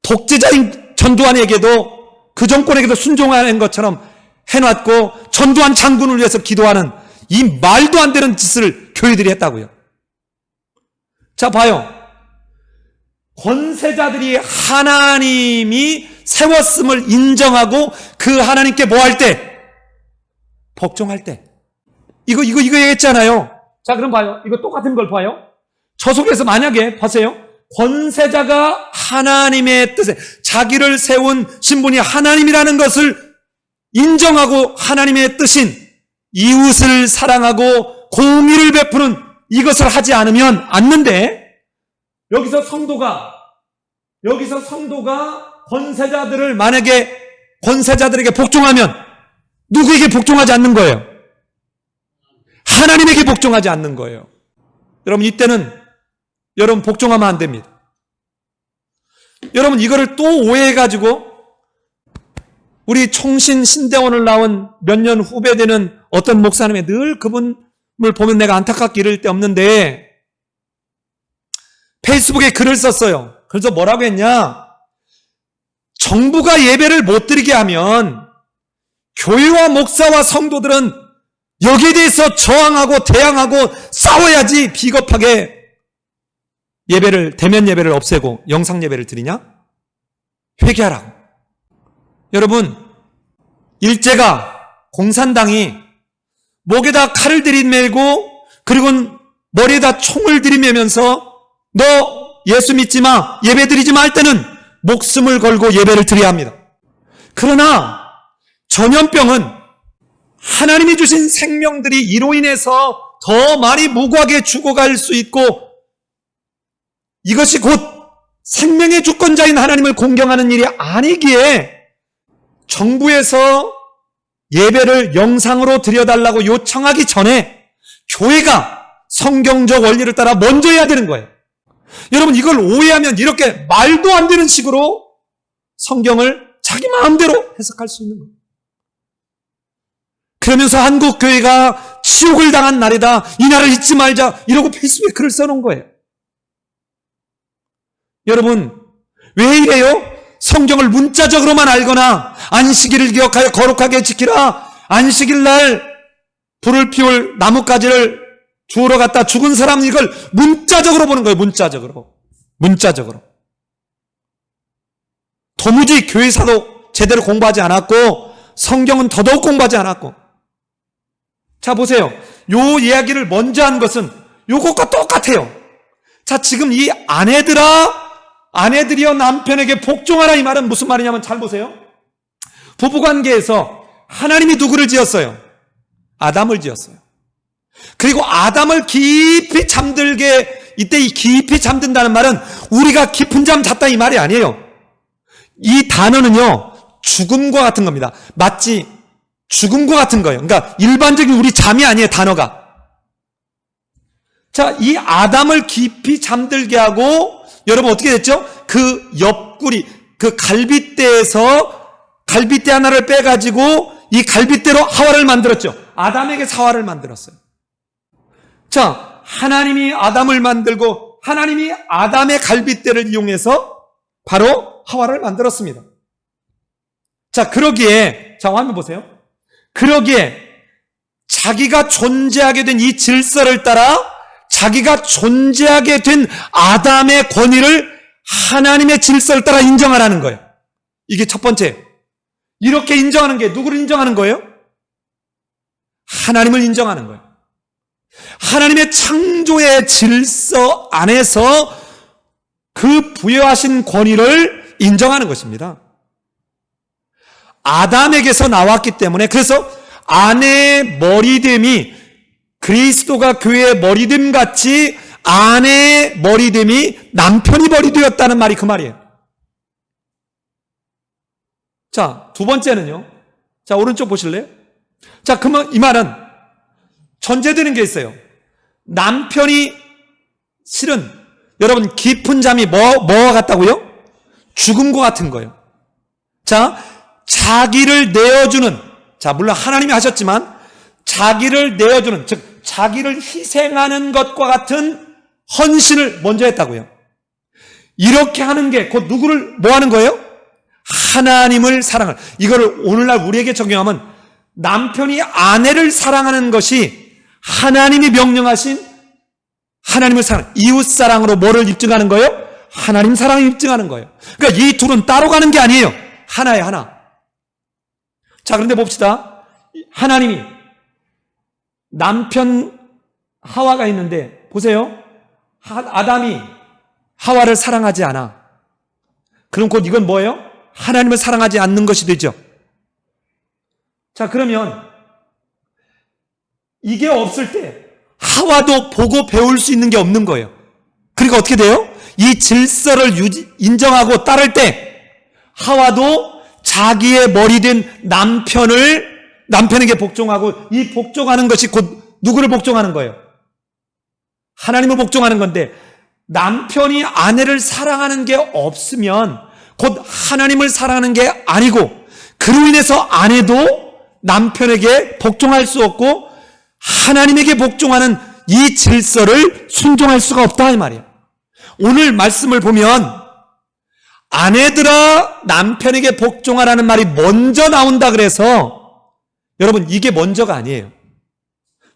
독재자인 전두환에게도 그 정권에게도 순종하는 것처럼 해놨고 전두환 장군을 위해서 기도하는 이 말도 안 되는 짓을 교회들이 했다고요. 자, 봐요. 권세자들이 하나님이 세웠음을 인정하고 그 하나님께 뭐 할 때? 복종할 때. 이거 얘기했잖아요. 자, 그럼 봐요. 이거 똑같은 걸 봐요. 저 속에서 만약에, 보세요. 권세자가 하나님의 뜻에, 자기를 세운 신분이 하나님이라는 것을 인정하고 하나님의 뜻인 이웃을 사랑하고 공의를 베푸는 이것을 하지 않는데, 여기서 성도가 권세자들을 만약에 권세자들에게 복종하면 누구에게 복종하지 않는 거예요? 하나님에게 복종하지 않는 거예요. 여러분, 이때는 여러분 복종하면 안 됩니다. 여러분, 이거를 또 오해해가지고 우리 총신 신대원을 나온 몇 년 후배 되는 어떤 목사님이 늘 그분을 보면 내가 안타깝게 이를 데 없는데 페이스북에 글을 썼어요. 그래서 뭐라고 했냐? 정부가 예배를 못 드리게 하면 교회와 목사와 성도들은 여기에 대해서 저항하고 대항하고 싸워야지 비겁하게 대면 예배를 없애고 영상 예배를 드리냐? 회개하라고. 여러분, 일제가 공산당이 목에다 칼을 들이매고 그리고 머리에다 총을 들이매면서 너 예수 믿지 마, 예배 드리지 마 할 때는 목숨을 걸고 예배를 드려야 합니다. 그러나 전염병은 하나님이 주신 생명들이 이로 인해서 더 많이 무고하게 죽어갈 수 있고 이것이 곧 생명의 주권자인 하나님을 공경하는 일이 아니기에 정부에서 예배를 영상으로 드려달라고 요청하기 전에 교회가 성경적 원리를 따라 먼저 해야 되는 거예요. 여러분, 이걸 오해하면 이렇게 말도 안 되는 식으로 성경을 자기 마음대로 해석할 수 있는 거예요. 그러면서 한국 교회가 치욕을 당한 날이다, 이 날을 잊지 말자 이러고 페이스북에 글을 써놓은 거예요. 여러분, 왜 이래요? 성경을 문자적으로만 알거나 안식일을 기억하여 거룩하게 지키라, 안식일 날 불을 피울 나뭇가지를 주우러 갔다 죽은 사람, 이걸 문자적으로 보는 거예요. 문자적으로. 도무지 교회사도 제대로 공부하지 않았고 성경은 더더욱 공부하지 않았고. 자, 보세요. 요 이야기를 먼저 한 것은 요것과 똑같아요. 자, 지금 이 아내들이여 남편에게 복종하라, 이 말은 무슨 말이냐면 잘 보세요. 부부관계에서 하나님이 누구를 지었어요? 아담을 지었어요. 그리고 아담을 깊이 잠들게, 이때 이 깊이 잠든다는 말은 우리가 깊은 잠 잤다 이 말이 아니에요. 이 단어는요, 죽음과 같은 겁니다. 마치 죽음과 같은 거예요. 그러니까 일반적인 우리 잠이 아니에요, 단어가. 자, 이 아담을 깊이 잠들게 하고, 여러분 어떻게 됐죠? 그 옆구리, 그 갈빗대에서 갈빗대 하나를 빼가지고 이 갈빗대로 하와를 만들었죠. 아담에게 하와를 만들었어요. 자, 하나님이 아담을 만들고 하나님이 아담의 갈빗대를 이용해서 바로 하와를 만들었습니다. 자, 그러기에, 자, 화면 보세요. 그러기에 자기가 존재하게 된 이 질서를 따라 자기가 존재하게 된 아담의 권위를 하나님의 질서를 따라 인정하라는 거예요. 이게 첫 번째. 이렇게 인정하는 게 누구를 인정하는 거예요? 하나님을 인정하는 거예요. 하나님의 창조의 질서 안에서 그 부여하신 권위를 인정하는 것입니다. 아담에게서 나왔기 때문에, 그래서 아내의 머리됨이 그리스도가 교회의 머리됨 같이 아내의 머리됨이 남편이 머리되었다는 말이 그 말이에요. 자, 두 번째는요. 자, 오른쪽 보실래요? 자, 그러면 이 말은 전제되는 게 있어요. 남편이 실은 여러분 깊은 잠이 뭐와 같다고요? 죽음과 같은 거예요. 자, 자기를 내어주는, 자, 물론 하나님이 하셨지만 자기를 내어주는, 즉 자기를 희생하는 것과 같은 헌신을 먼저 했다고요. 이렇게 하는 게 곧 누구를 뭐 하는 거예요? 하나님을 사랑하는. 이거를 오늘날 우리에게 적용하면 남편이 아내를 사랑하는 것이 하나님이 명령하신 하나님을 사랑, 이웃사랑으로 뭐를 입증하는 거예요? 하나님 사랑을 입증하는 거예요. 그러니까 이 둘은 따로 가는 게 아니에요. 하나예요, 하나. 자, 그런데 봅시다. 하나님이 남편 하와가 있는데 보세요. 아담이 하와를 사랑하지 않아. 그럼 곧 이건 뭐예요? 하나님을 사랑하지 않는 것이 되죠. 자, 그러면 이게 없을 때 하와도 보고 배울 수 있는 게 없는 거예요. 그러니까 어떻게 돼요? 이 질서를 인정하고 따를 때 하와도 자기의 머리된 남편에게 복종하고, 이 복종하는 것이 곧 누구를 복종하는 거예요? 하나님을 복종하는 건데, 남편이 아내를 사랑하는 게 없으면 곧 하나님을 사랑하는 게 아니고, 그로 인해서 아내도 남편에게 복종할 수 없고 하나님에게 복종하는 이 질서를 순종할 수가 없다 이 말이에요. 오늘 말씀을 보면 아내들아 남편에게 복종하라는 말이 먼저 나온다 그래서 여러분 이게 먼저가 아니에요.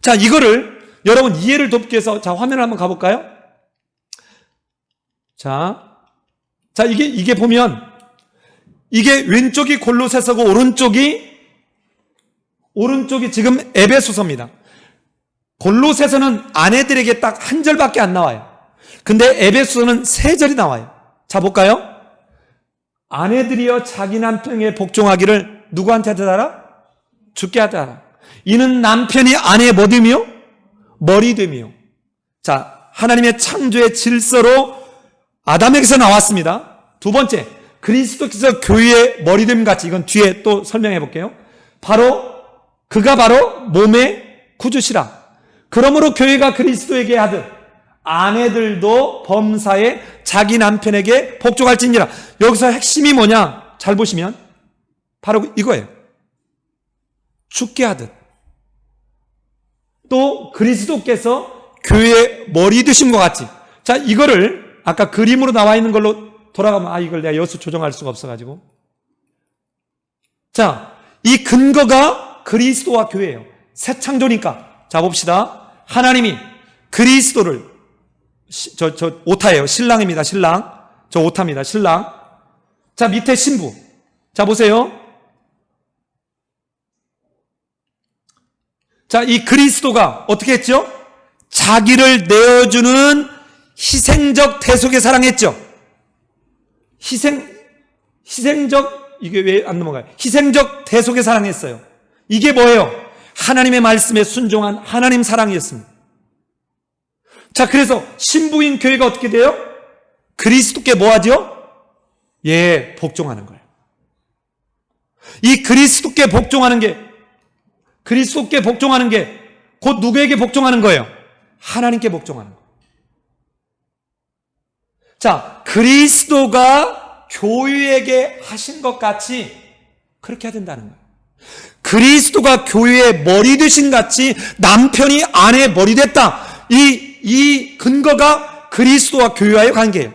자, 이거를 여러분 이해를 돕기 위해서 자, 화면을 한번 가볼까요? 자, 이게 보면 이게 왼쪽이 골로새서고 오른쪽이 지금 에베소서입니다. 골로새서는 아내들에게 딱 한 절밖에 안 나와요. 근데 에베소서는 세 절이 나와요. 자, 볼까요? 아내들이여 자기 남편에게 복종하기를 누구한테 하라? 주께 하라. 이는 남편이 아내의 뭐 됨이요? 머리 됨이요. 자, 하나님의 창조의 질서로 아담에게서 나왔습니다. 두 번째, 그리스도께서 교회의 머리 됨 같이, 이건 뒤에 또 설명해 볼게요. 그가 바로 몸의 구주시라. 그러므로 교회가 그리스도에게 하듯 아내들도 범사에 자기 남편에게 복종할지니라. 여기서 핵심이 뭐냐? 잘 보시면 바로 이거예요. 주께 하듯. 또 그리스도께서 교회의 머리 되심과 같이. 자, 이거를 아까 그림으로 나와 있는 걸로 돌아가면 이걸 내가 여기서 조정할 수가 없어가지고. 자, 이 근거가 그리스도와 교회예요. 새 창조니까. 자, 봅시다. 하나님이 그리스도를 저 오타예요. 신랑입니다. 신랑. 저 오타입니다. 신랑. 자, 밑에 신부. 자, 보세요. 자, 이 그리스도가 어떻게 했죠? 자기를 내어주는 희생적 대속의 사랑했죠. 희생적, 이게 왜 안 넘어가요? 희생적 대속의 사랑했어요. 이게 뭐예요? 하나님의 말씀에 순종한 하나님 사랑이었습니다. 자, 그래서 신부인 교회가 어떻게 돼요? 그리스도께 뭐 하죠? 예, 복종하는 거예요. 이 그리스도께 복종하는 게 곧 누구에게 복종하는 거예요? 하나님께 복종하는 거예요. 자, 그리스도가 교회에게 하신 것 같이 그렇게 해야 된다는 거예요. 그리스도가 교회의 머리 되신 같이 남편이 아내의 머리 됐다. 이 근거가 그리스도와 교회와의 관계예요.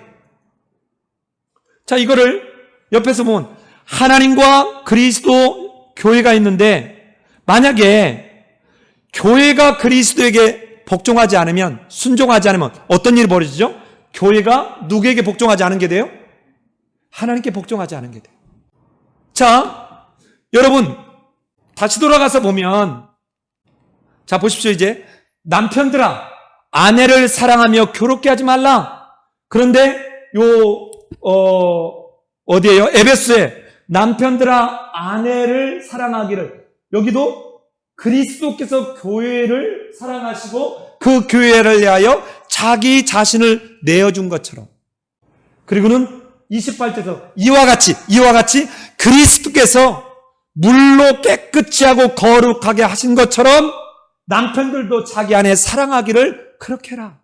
자, 이거를 옆에서 보면 하나님과 그리스도 교회가 있는데 만약에 교회가 그리스도에게 복종하지 않으면, 순종하지 않으면 어떤 일이 벌어지죠? 교회가 누구에게 복종하지 않은 게 돼요? 하나님께 복종하지 않은 게 돼요. 자, 여러분 다시 돌아가서 보면, 자, 보십시오. 이제 남편들아 아내를 사랑하며 괴롭게 하지 말라. 그런데 어디에요? 에베소에 남편들아 아내를 사랑하기를, 여기도 그리스도께서 교회를 사랑하시고 그 교회를 위하여 자기 자신을 내어준 것처럼, 그리고는 28절에서 이와 같이 그리스도께서 물로 깨끗이 하고 거룩하게 하신 것처럼 남편들도 자기 아내 사랑하기를 그렇게 해라.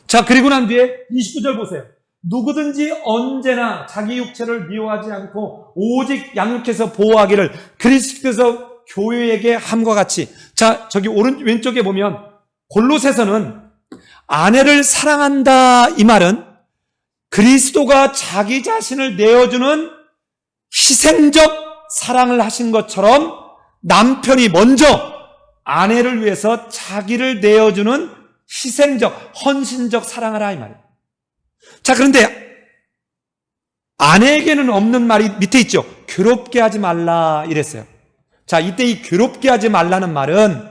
자, 그리고 난 뒤에 29절 보세요. 누구든지 언제나 자기 육체를 미워하지 않고 오직 양육해서 보호하기를 그리스도께서 교회에게 함과 같이. 자, 저기 왼쪽에 보면 골로새서는 아내를 사랑한다 이 말은 그리스도가 자기 자신을 내어주는 희생적 사랑을 하신 것처럼 남편이 먼저 아내를 위해서 자기를 내어주는 희생적, 헌신적 사랑을 하라 이 말이에요. 자, 그런데 아내에게는 없는 말이 밑에 있죠. 괴롭게 하지 말라 이랬어요. 자, 이때 이 괴롭게 하지 말라는 말은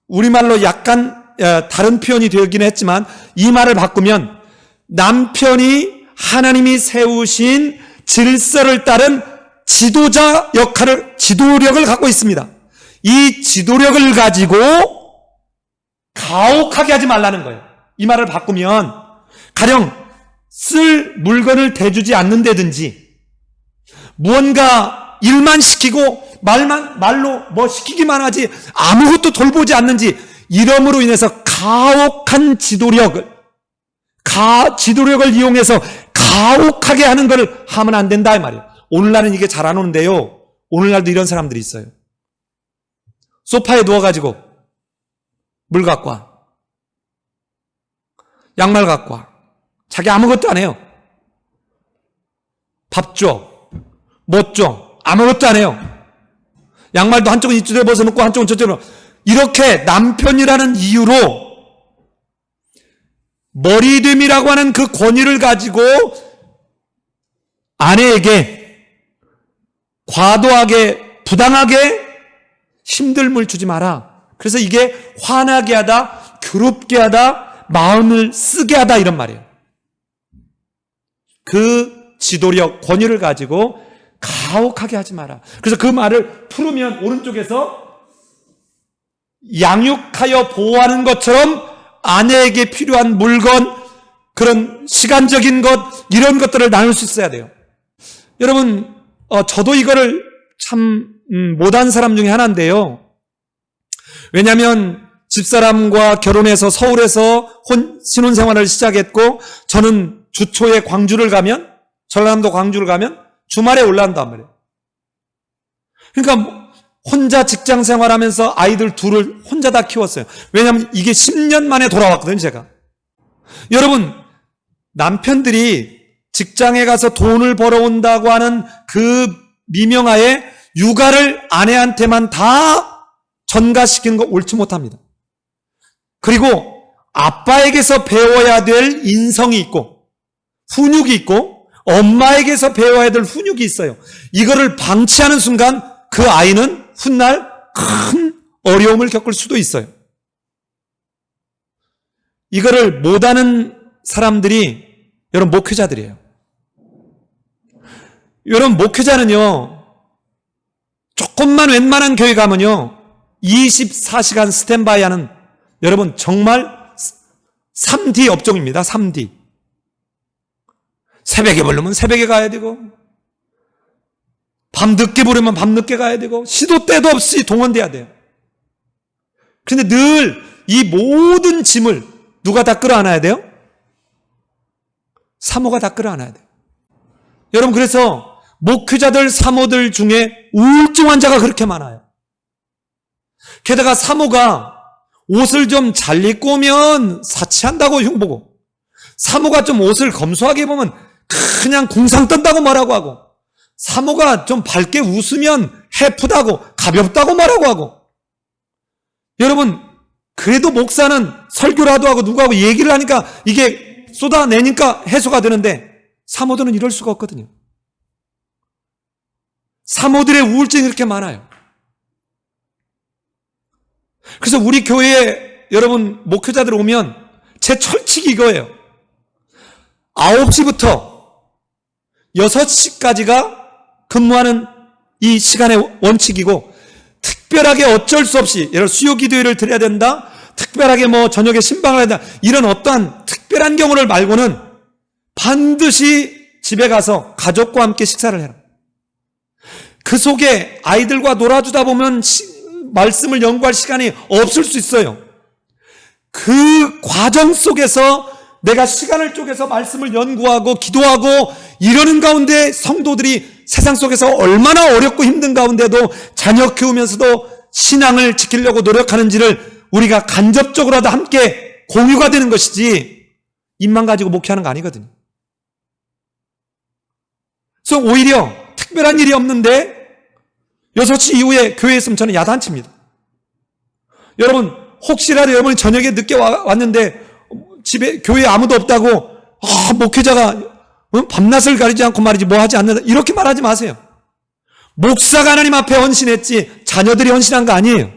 우리말로 약간 다른 표현이 되긴 했지만 이 말을 바꾸면 남편이 하나님이 세우신 질서를 따른 지도자 역할을, 지도력을 갖고 있습니다. 이 지도력을 가지고 가혹하게 하지 말라는 거예요. 이 말을 바꾸면 가령 쓸 물건을 대주지 않는다든지 무언가 일만 시키고 말로 뭐 시키기만 하지 아무것도 돌보지 않는지 이러므로 인해서 가혹한 지도력을 이용해서 가혹하게 하는 것을 하면 안 된다 이 말이에요. 오늘날은 이게 잘 안 오는데요. 오늘날도 이런 사람들이 있어요. 소파에 누워가지고 물 갖고 와, 양말 갖고 와. 자기 아무것도 안 해요. 밥 줘, 못 줘, 아무것도 안 해요. 양말도 한쪽은 이쪽에 벗어놓고 한쪽은 저쪽으로. 이렇게 남편이라는 이유로 머리됨이라고 하는 그 권위를 가지고 아내에게 과도하게 부당하게 힘듦을 주지 마라. 그래서 이게 화나게 하다, 괴롭게 하다, 마음을 쓰게 하다 이런 말이에요. 그 지도력, 권위를 가지고 가혹하게 하지 마라. 그래서 그 말을 풀으면 오른쪽에서 양육하여 보호하는 것처럼 아내에게 필요한 물건, 그런 시간적인 것, 이런 것들을 나눌 수 있어야 돼요. 여러분, 저도 이거를 참 못한 사람 중에 하나인데요. 왜냐하면 집사람과 결혼해서 서울에서 신혼생활을 시작했고 저는 주초에 광주를 가면, 전라남도 광주를 가면 주말에 올라온단 말이에요. 그러니까 혼자 직장 생활하면서 아이들 둘을 혼자 다 키웠어요. 왜냐하면 이게 10년 만에 돌아왔거든요, 제가. 여러분, 남편들이 직장에 가서 돈을 벌어온다고 하는 그 미명하에 육아를 아내한테만 다 전가시키는 거 옳지 못합니다. 그리고 아빠에게서 배워야 될 인성이 있고 훈육이 있고 엄마에게서 배워야 될 훈육이 있어요. 이거를 방치하는 순간 그 아이는 훗날 큰 어려움을 겪을 수도 있어요. 이거를 못하는 사람들이 여러분 목회자들이에요. 여러분 목회자는요, 조금만 웬만한 교회 가면요 24시간 스탠바이 하는, 여러분 정말 3D 업종입니다. 3D. 새벽에 부르면 새벽에 가야 되고 밤늦게 부르면 밤늦게 가야 되고 시도 때도 없이 동원돼야 돼요. 그런데 늘 이 모든 짐을 누가 다 끌어안아야 돼요? 사모가 다 끌어안아야 돼요. 여러분, 그래서 목회자들, 사모들 중에 우울증 환자가 그렇게 많아요. 게다가 사모가 옷을 좀 잘 입고 오면 사치한다고 흉보고, 사모가 좀 옷을 검소하게 입으면 그냥 궁상 떤다고 말하고 하고, 사모가 좀 밝게 웃으면 해프다고, 가볍다고 말하고 하고. 여러분, 그래도 목사는 설교라도 하고 누구하고 얘기를 하니까 이게 쏟아내니까 해소가 되는데 사모들은 이럴 수가 없거든요. 사모들의 우울증이 그렇게 많아요. 그래서 우리 교회에 여러분 목회자들 오면 제 철칙이 이거예요. 9시부터 6시까지가 근무하는 이 시간의 원칙이고, 특별하게 어쩔 수 없이 예를 들어 수요 기도회를 드려야 된다, 특별하게 뭐 저녁에 신방을 해야 된다, 이런 어떠한 특별한 경우를 말고는 반드시 집에 가서 가족과 함께 식사를 해라. 그 속에 아이들과 놀아주다 보면 말씀을 연구할 시간이 없을 수 있어요. 그 과정 속에서 내가 시간을 쪼개서 말씀을 연구하고 기도하고 이러는 가운데 성도들이 세상 속에서 얼마나 어렵고 힘든 가운데도 자녀 키우면서도 신앙을 지키려고 노력하는지를 우리가 간접적으로라도 함께 공유가 되는 것이지 입만 가지고 목회하는 거 아니거든요. 그래서 오히려 특별한 일이 없는데 6시 이후에 교회에 있으면 저는 야단칩니다. 여러분 혹시라도 여러분이 저녁에 늦게 왔는데 집에 교회에 아무도 없다고 목회자가 밤낮을 가리지 않고 말이지 뭐 하지 않는다 이렇게 말하지 마세요. 목사가 하나님 앞에 헌신했지 자녀들이 헌신한 거 아니에요.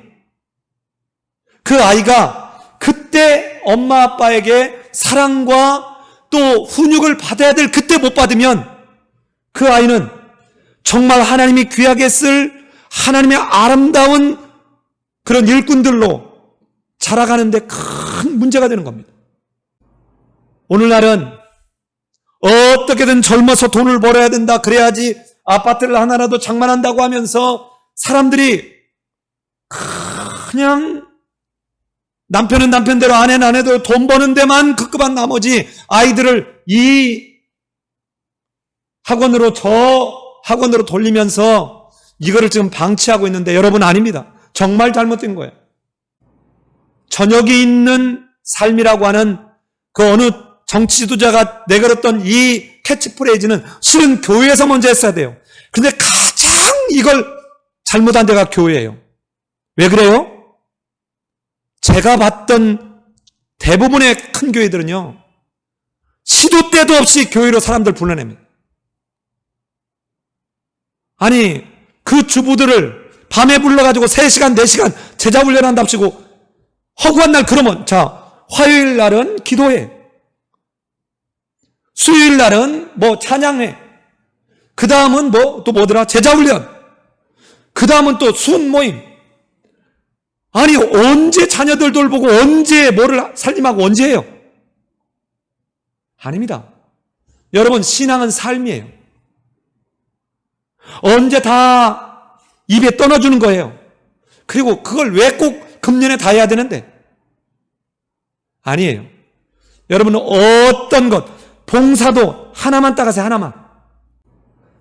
그 아이가 그때 엄마 아빠에게 사랑과 또 훈육을 받아야 될 그때 못 받으면 그 아이는 정말 하나님이 귀하게 쓸 하나님의 아름다운 그런 일꾼들로 자라가는데 큰 문제가 되는 겁니다. 오늘날은 어떻게든 젊어서 돈을 벌어야 된다. 그래야지 아파트를 하나라도 장만한다고 하면서 사람들이 그냥 남편은 남편대로 아내는 아내대로 돈 버는 데만 급급한 나머지 아이들을 이 학원으로 저 학원으로 돌리면서 이거를 지금 방치하고 있는데 여러분 아닙니다. 정말 잘못된 거예요. 저녁이 있는 삶이라고 하는 그 어느 정치 지도자가 내걸었던 이 캐치프레이즈는 실은 교회에서 먼저 했어야 돼요. 근데 가장 이걸 잘못한 데가 교회예요. 왜 그래요? 제가 봤던 대부분의 큰 교회들은요, 시도 때도 없이 교회로 사람들 불러냅니다. 아니, 그 주부들을 밤에 불러가지고 3시간, 4시간 제자 훈련한답시고 허구한 날 그러면 자, 화요일 날은 기도회, 수요일 날은 뭐 찬양회, 그 다음은 또 뭐더라? 제자 훈련, 그 다음은 또 수훈 모임. 아니, 언제 자녀들 돌보고 언제 뭐를 살림하고 언제 해요? 아닙니다. 여러분, 신앙은 삶이에요. 언제 다 입에 떠넣어주는 거예요. 그리고 그걸 왜 꼭 금년에 다 해야 되는데? 아니에요. 여러분은 어떤 것, 봉사도 하나만 따가세요. 하나만.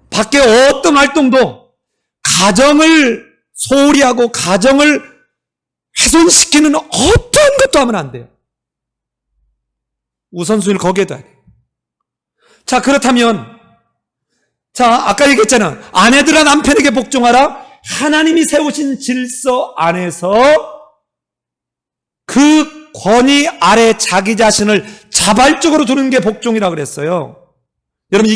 밖에 어떤 활동도 가정을 소홀히 하고 가정을 훼손시키는 어떤 것도 하면 안 돼요. 우선순위를 거기에 둬야 돼요. 자, 그렇다면 자, 아까 얘기했잖아. 아내들아 남편에게 복종하라. 하나님이 세우신 질서 안에서 그 권위 아래 자기 자신을 자발적으로 두는 게 복종이라고 그랬어요. 여러분,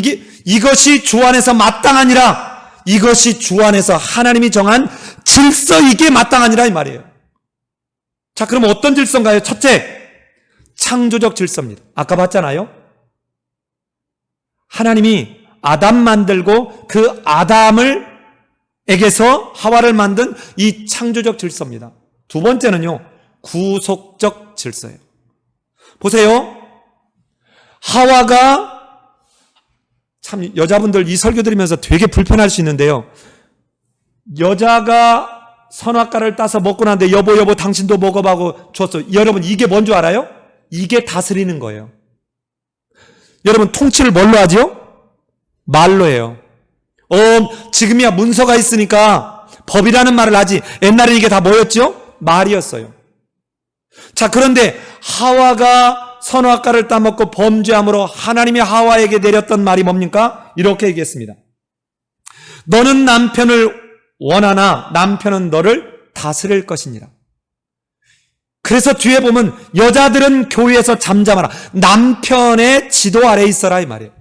이것이 주 안에서 마땅하니라. 이것이 주 안에서 하나님이 정한 질서, 이게 마땅하니라 이 말이에요. 자, 그럼 어떤 질서인가요? 첫째, 창조적 질서입니다. 아까 봤잖아요. 하나님이 아담 만들고 그 아담에게서 하와를 만든 이 창조적 질서입니다. 두 번째는요, 구속적 질서예요. 보세요. 하와가 참 여자분들 이 설교 들으면서 되게 불편할 수 있는데요. 여자가 선악과를 따서 먹고 나는데 여보 당신도 먹어봐고 줬어. 여러분, 이게 뭔 줄 알아요? 이게 다스리는 거예요. 여러분, 통치를 뭘로 하죠? 말로 해요. 지금이야 문서가 있으니까 법이라는 말을 하지. 옛날에 이게 다 뭐였죠? 말이었어요. 자, 그런데 하와가 선악과를 따먹고 범죄함으로 하나님이 하와에게 내렸던 말이 뭡니까? 이렇게 얘기했습니다. 너는 남편을 원하나 남편은 너를 다스릴 것이니라. 그래서 뒤에 보면 여자들은 교회에서 잠잠하라. 남편의 지도 아래에 있어라 이 말이에요.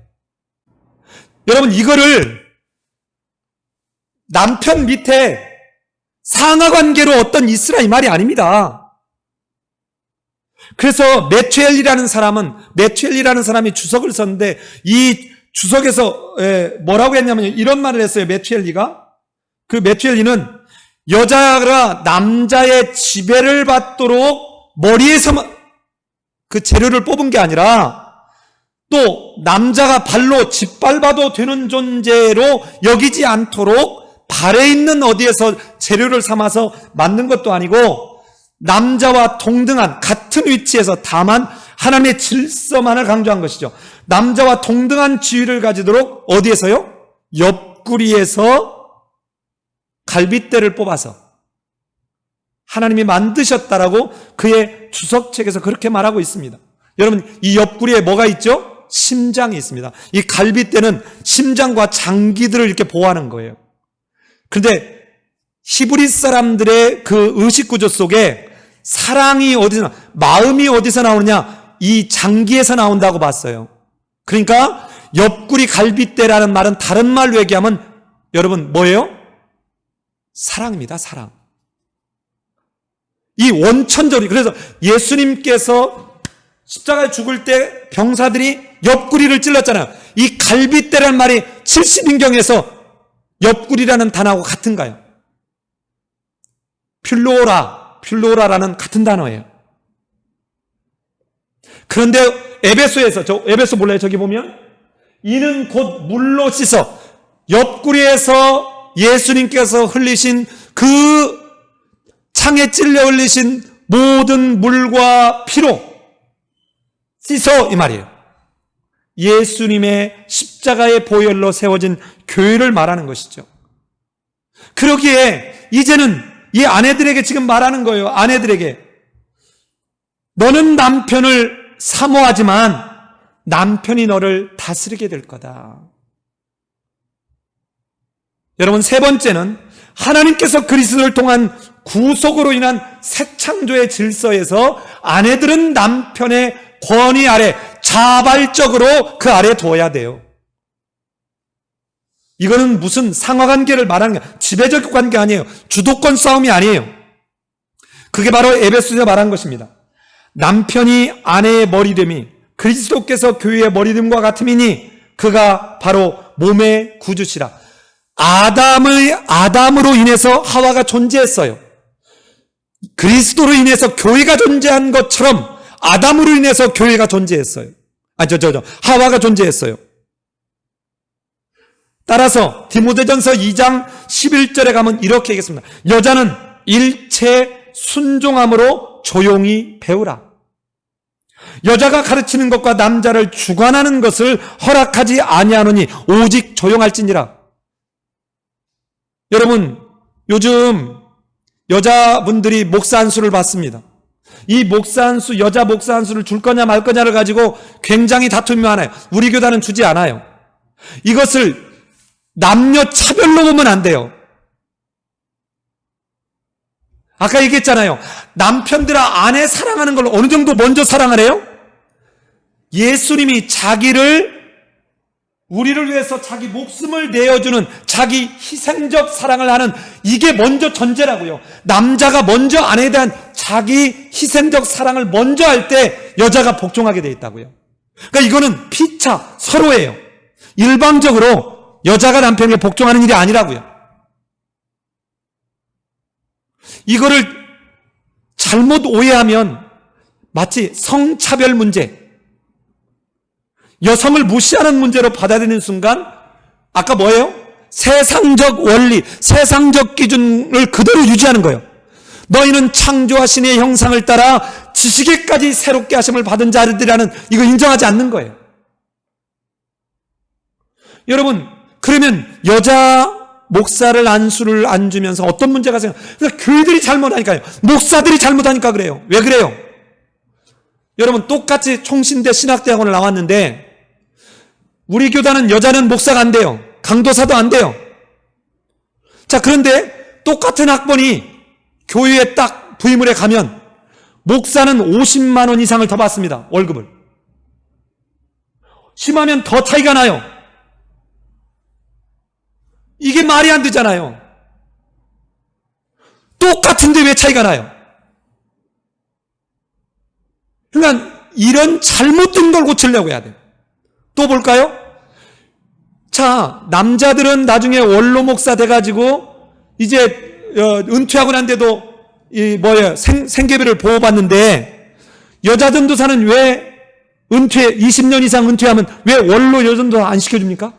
여러분, 이거를 남편 밑에 상하관계로 어떤 있으라 이 말이 아닙니다. 그래서 메추엘이라는 사람이 주석을 썼는데 이 주석에서 뭐라고 했냐면 이런 말을 했어요. 메추엘리가. 그 메추엘리는 여자가 남자의 지배를 받도록 머리에서만 그 재료를 뽑은 게 아니라 또 남자가 발로 짓밟아도 되는 존재로 여기지 않도록 발에 있는 어디에서 재료를 삼아서 만든 것도 아니고 남자와 동등한 같은 위치에서 다만 하나님의 질서만을 강조한 것이죠. 남자와 동등한 지위를 가지도록 어디에서요? 옆구리에서 갈빗대를 뽑아서 하나님이 만드셨다라고 그의 주석책에서 그렇게 말하고 있습니다. 여러분, 이 옆구리에 뭐가 있죠? 심장이 있습니다. 이 갈빗대는 심장과 장기들을 이렇게 보호하는 거예요. 그런데 히브리 사람들의 그 의식구조 속에 사랑이 어디서, 마음이 어디서 나오느냐? 이 장기에서 나온다고 봤어요. 그러니까 옆구리 갈빗대라는 말은 다른 말로 얘기하면 여러분 뭐예요? 사랑입니다. 사랑. 이 원천적으로, 그래서 예수님께서 십자가에 죽을 때 병사들이 옆구리를 찔렀잖아요. 이 갈빗대라는 말이 70인경에서 옆구리라는 단어하고 같은가요? 필로라라는 같은 단어예요. 그런데 에베소에서, 에베소 몰라요? 저기 보면 이는 곧 물로 씻어, 옆구리에서 예수님께서 흘리신 그 창에 찔려 흘리신 모든 물과 피로 씻어, 이 말이에요. 예수님의 십자가의 보혈로 세워진 교회를 말하는 것이죠. 그러기에 이제는 이 아내들에게 지금 말하는 거예요. 아내들에게 너는 남편을 사모하지만 남편이 너를 다스리게 될 거다. 여러분, 세 번째는 하나님께서 그리스도를 통한 구속으로 인한 새 창조의 질서에서 아내들은 남편의 권위 아래 자발적으로 그 아래 둬야 돼요. 이거는 무슨 상하관계를 말하는 게, 지배적 관계 아니에요. 주도권 싸움이 아니에요. 그게 바로 에베소에서 말한 것입니다. 남편이 아내의 머리됨이 그리스도께서 교회의 머리됨과 같음이니 그가 바로 몸의 구주시라. 아담으로 인해서 하와가 존재했어요. 그리스도로 인해서 교회가 존재한 것처럼 아담으로 인해서 교회가 존재했어요. 하와가 존재했어요. 따라서 디모데전서 2장 11절에 가면 이렇게 얘기했습니다. 여자는 일체 순종함으로 조용히 배우라. 여자가 가르치는 것과 남자를 주관하는 것을 허락하지 아니하노니 오직 조용할지니라. 여러분, 요즘 여자분들이 목사 안수를 받습니다. 이 목사 안수, 여자 목사 안수를 줄 거냐 말 거냐를 가지고 굉장히 다툼이 많아요. 우리 교단은 주지 않아요. 이것을 남녀 차별로 보면 안 돼요. 아까 얘기했잖아요. 남편들아 아내 사랑하는 걸 어느 정도 먼저 사랑하래요? 예수님이 자기를, 우리를 위해서 자기 목숨을 내어주는 자기 희생적 사랑을 하는, 이게 먼저 전제라고요. 남자가 먼저 아내에 대한 자기 희생적 사랑을 먼저 할 때 여자가 복종하게 돼 있다고요. 그러니까 이거는 피차 서로예요. 일방적으로 여자가 남편에게 복종하는 일이 아니라고요. 이거를 잘못 오해하면 마치 성차별 문제, 여성을 무시하는 문제로 받아들이는 순간 아까 뭐예요? 세상적 원리, 세상적 기준을 그대로 유지하는 거예요. 너희는 창조하신 의 형상을 따라 지식에까지 새롭게 하심을 받은 자들이라는, 이거 인정하지 않는 거예요. 여러분, 그러면 여자 목사를 안수를 안 주면서 어떤 문제가 생겨요? 그러니까 교회들이 잘못하니까요. 목사들이 잘못하니까 그래요. 왜 그래요? 여러분, 똑같이 총신대 신학대학원을 나왔는데 우리 교단은 여자는 목사가 안 돼요. 강도사도 안 돼요. 자, 그런데 똑같은 학번이 교회에 딱 부임을 해 가면 목사는 50만 원 이상을 더 받습니다. 월급을. 심하면 더 차이가 나요. 이게 말이 안 되잖아요. 똑같은데 왜 차이가 나요? 그러니까 이런 잘못된 걸 고치려고 해야 돼요. 또 볼까요? 자, 남자들은 나중에 원로 목사 돼가지고 이제 은퇴하고 난 데도 생계비를 보호받는데, 여자 전도사는 왜 20년 이상 은퇴하면 왜 원로 여전도 안 시켜줍니까?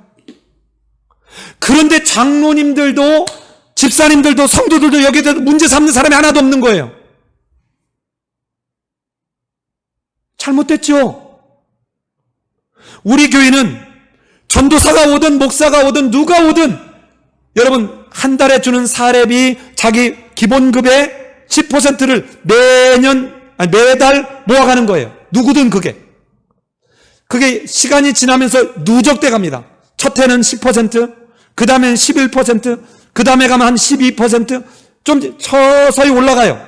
그런데 장로님들도, 집사님들도, 성도들도 여기에 대해서 문제 삼는 사람이 하나도 없는 거예요. 잘못됐죠? 우리 교회는 전도사가 오든 목사가 오든 누가 오든 여러분, 한 달에 주는 사례비 자기 기본급의 10%를 매달 모아가는 거예요. 누구든 그게. 그게 시간이 지나면서 누적돼 갑니다. 첫 해는 10%, 그 다음엔 11%, 그 다음에 가면 한 12%, 좀 서서히 올라가요.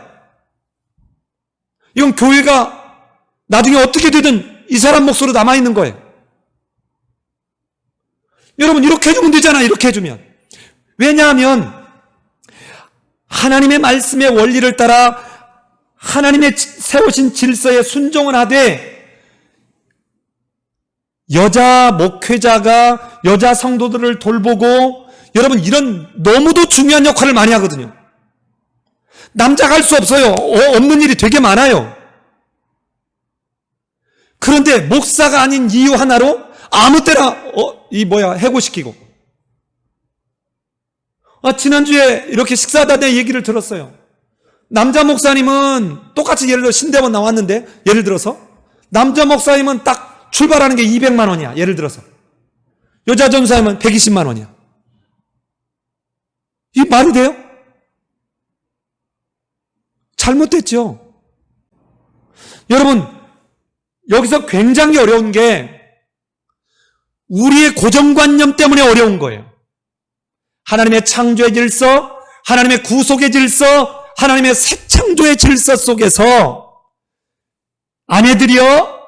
이건 교회가 나중에 어떻게 되든 이 사람 몫으로 남아있는 거예요. 여러분, 이렇게 해주면 되잖아요. 이렇게 해주면. 왜냐하면 하나님의 말씀의 원리를 따라 하나님의 세우신 질서에 순종을 하되 여자 목회자가 여자 성도들을 돌보고, 여러분, 이런 너무도 중요한 역할을 많이 하거든요. 남자가 할 수 없어요. 없는 일이 되게 많아요. 그런데 목사가 아닌 이유 하나로 아무 때나 해고시키고. 지난주에 이렇게 식사하다 내 얘기를 들었어요. 남자 목사님은 똑같이 예를 들어 신대원 나왔는데, 예를 들어서 남자 목사님은 딱 출발하는 게 200만 원이야. 예를 들어서 여자 전사님은 120만 원이야. 이게 말이 돼요? 잘못됐죠. 여러분, 여기서 굉장히 어려운 게 우리의 고정관념 때문에 어려운 거예요. 하나님의 창조의 질서, 하나님의 구속의 질서, 하나님의 새 창조의 질서 속에서 아내들이여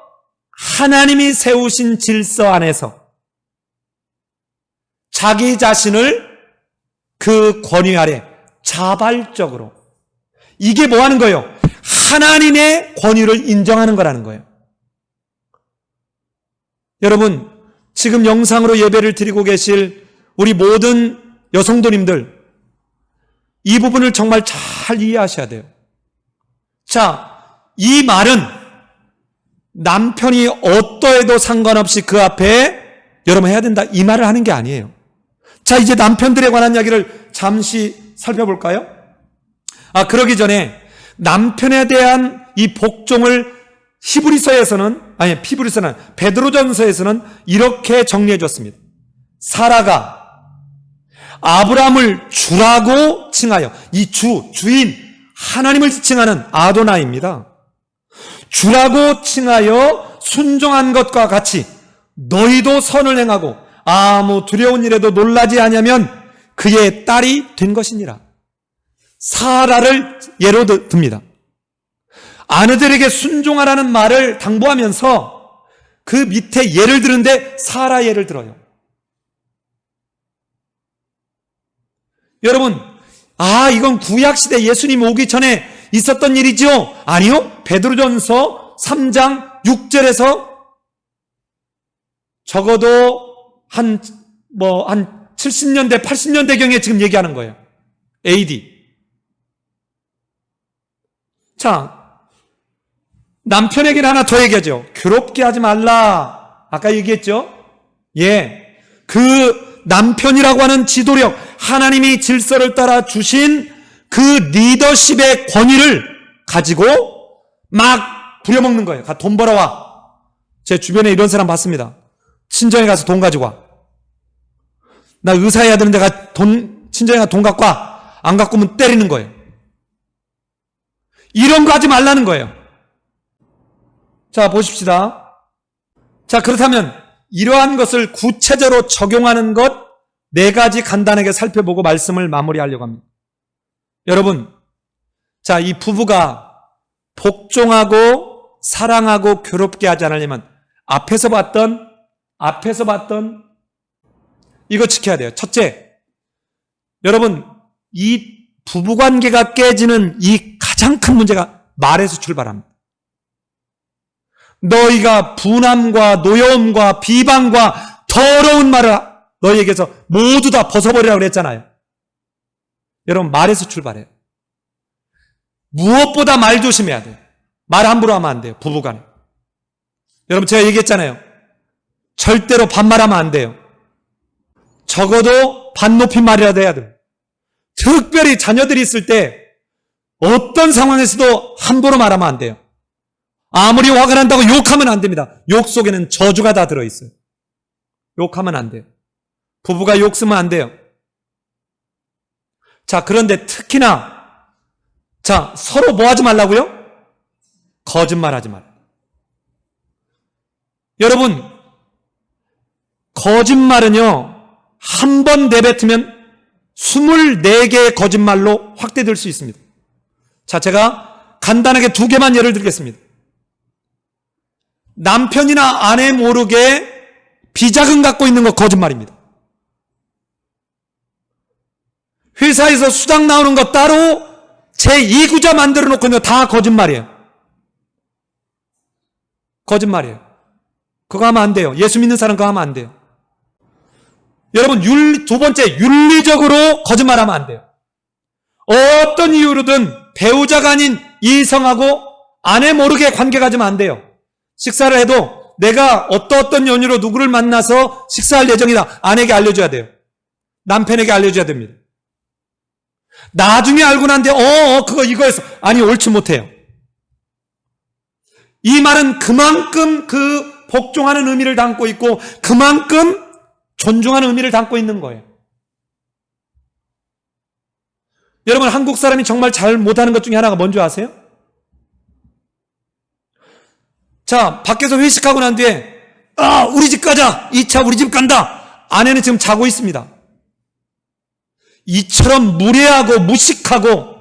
하나님이 세우신 질서 안에서 자기 자신을 그 권위 아래 자발적으로, 이게 뭐 하는 거예요? 하나님의 권위를 인정하는 거라는 거예요. 여러분, 지금 영상으로 예배를 드리고 계실 우리 모든 여성도님들, 이 부분을 정말 잘 이해하셔야 돼요. 자, 이 말은 남편이 어떠해도 상관없이 그 앞에 여러분 해야 된다, 이 말을 하는 게 아니에요. 자, 이제 남편들에 관한 이야기를 잠시 살펴볼까요? 그러기 전에 남편에 대한 이 복종을 피브리서는 베드로전서에서는 이렇게 정리해 줬습니다. 사라가 아브라함을 주라고 칭하여, 이 주인 하나님을 칭하는 아도나이입니다. 주라고 칭하여 순종한 것과 같이 너희도 선을 행하고 아무 두려운 일에도 놀라지 아니하면 그의 딸이 된 것이니라. 사라를 예로 듭니다. 아내들에게 순종하라는 말을 당부하면서 그 밑에 예를 드는데 사라 예를 들어요. 여러분, 이건 구약시대 예수님 오기 전에 있었던 일이죠? 아니요. 베드로전서 3장 6절에서 적어도 한 70년대, 80년대경에 지금 얘기하는 거예요. AD. 자, 남편에게는 하나 더 얘기하죠. 괴롭게 하지 말라. 아까 얘기했죠? 예. 그 남편이라고 하는 지도력, 하나님이 질서를 따라 주신 그 리더십의 권위를 가지고 막 부려먹는 거예요. 돈 벌어와. 제 주변에 이런 사람 봤습니다. 친정에 가서 돈 가지고 와. 나 의사해야 되는데 친정에 가서 돈 갖고 와. 안 갖고 오면 때리는 거예요. 이런 거 하지 말라는 거예요. 자, 보십시다. 자, 그렇다면 이러한 것을 구체적으로 적용하는 것 4가지 간단하게 살펴보고 말씀을 마무리하려고 합니다. 여러분, 자, 이 부부가 복종하고 사랑하고 괴롭게 하지 않으려면 앞에서 봤던 이거 지켜야 돼요. 첫째, 여러분, 이 부부관계가 깨지는 이 가장 큰 문제가 말에서 출발합니다. 너희가 분함과 노여움과 비방과 더러운 말을 너희에게서 모두 다 벗어버리라고 그랬잖아요. 여러분, 말에서 출발해요. 무엇보다 말 조심해야 돼요. 말 함부로 하면 안 돼요. 부부간에. 여러분, 제가 얘기했잖아요. 절대로 반말하면 안 돼요. 적어도 반 높임 말이라도 해야 돼요. 특별히 자녀들이 있을 때 어떤 상황에서도 함부로 말하면 안 돼요. 아무리 화가 난다고 욕하면 안 됩니다. 욕 속에는 저주가 다 들어있어요. 욕하면 안 돼요. 부부가 욕 쓰면 안 돼요. 자, 그런데 특히나 서로 뭐 하지 말라고요? 거짓말 하지 말라. 여러분, 거짓말은요, 한 번 내뱉으면 24개의 거짓말로 확대될 수 있습니다. 자, 제가 간단하게 2개만 예를 들겠습니다. 남편이나 아내 모르게 비자금 갖고 있는 거 거짓말입니다. 회사에서 수당 나오는 거 따로 제2구자 만들어 놓고 다 거짓말이에요. 거짓말이에요. 그거 하면 안 돼요. 예수 믿는 사람 그거 하면 안 돼요. 여러분, 두 번째, 윤리적으로 거짓말하면 안 돼요. 어떤 이유로든 배우자가 아닌 이성하고 아내 모르게 관계 가지면 안 돼요. 식사를 해도 내가 어떤 연유로 누구를 만나서 식사할 예정이다. 아내에게 알려줘야 돼요. 남편에게 알려줘야 됩니다. 나중에 알고 난데 그거 이거였어. 아니, 옳지 못해요. 이 말은 그만큼 그 복종하는 의미를 담고 있고 그만큼 존중하는 의미를 담고 있는 거예요. 여러분, 한국 사람이 정말 잘 못하는 것 중에 하나가 뭔지 아세요? 자, 밖에서 회식하고 난 뒤에 우리 집 가자. 2차 우리 집 간다. 아내는 지금 자고 있습니다. 이처럼 무례하고 무식하고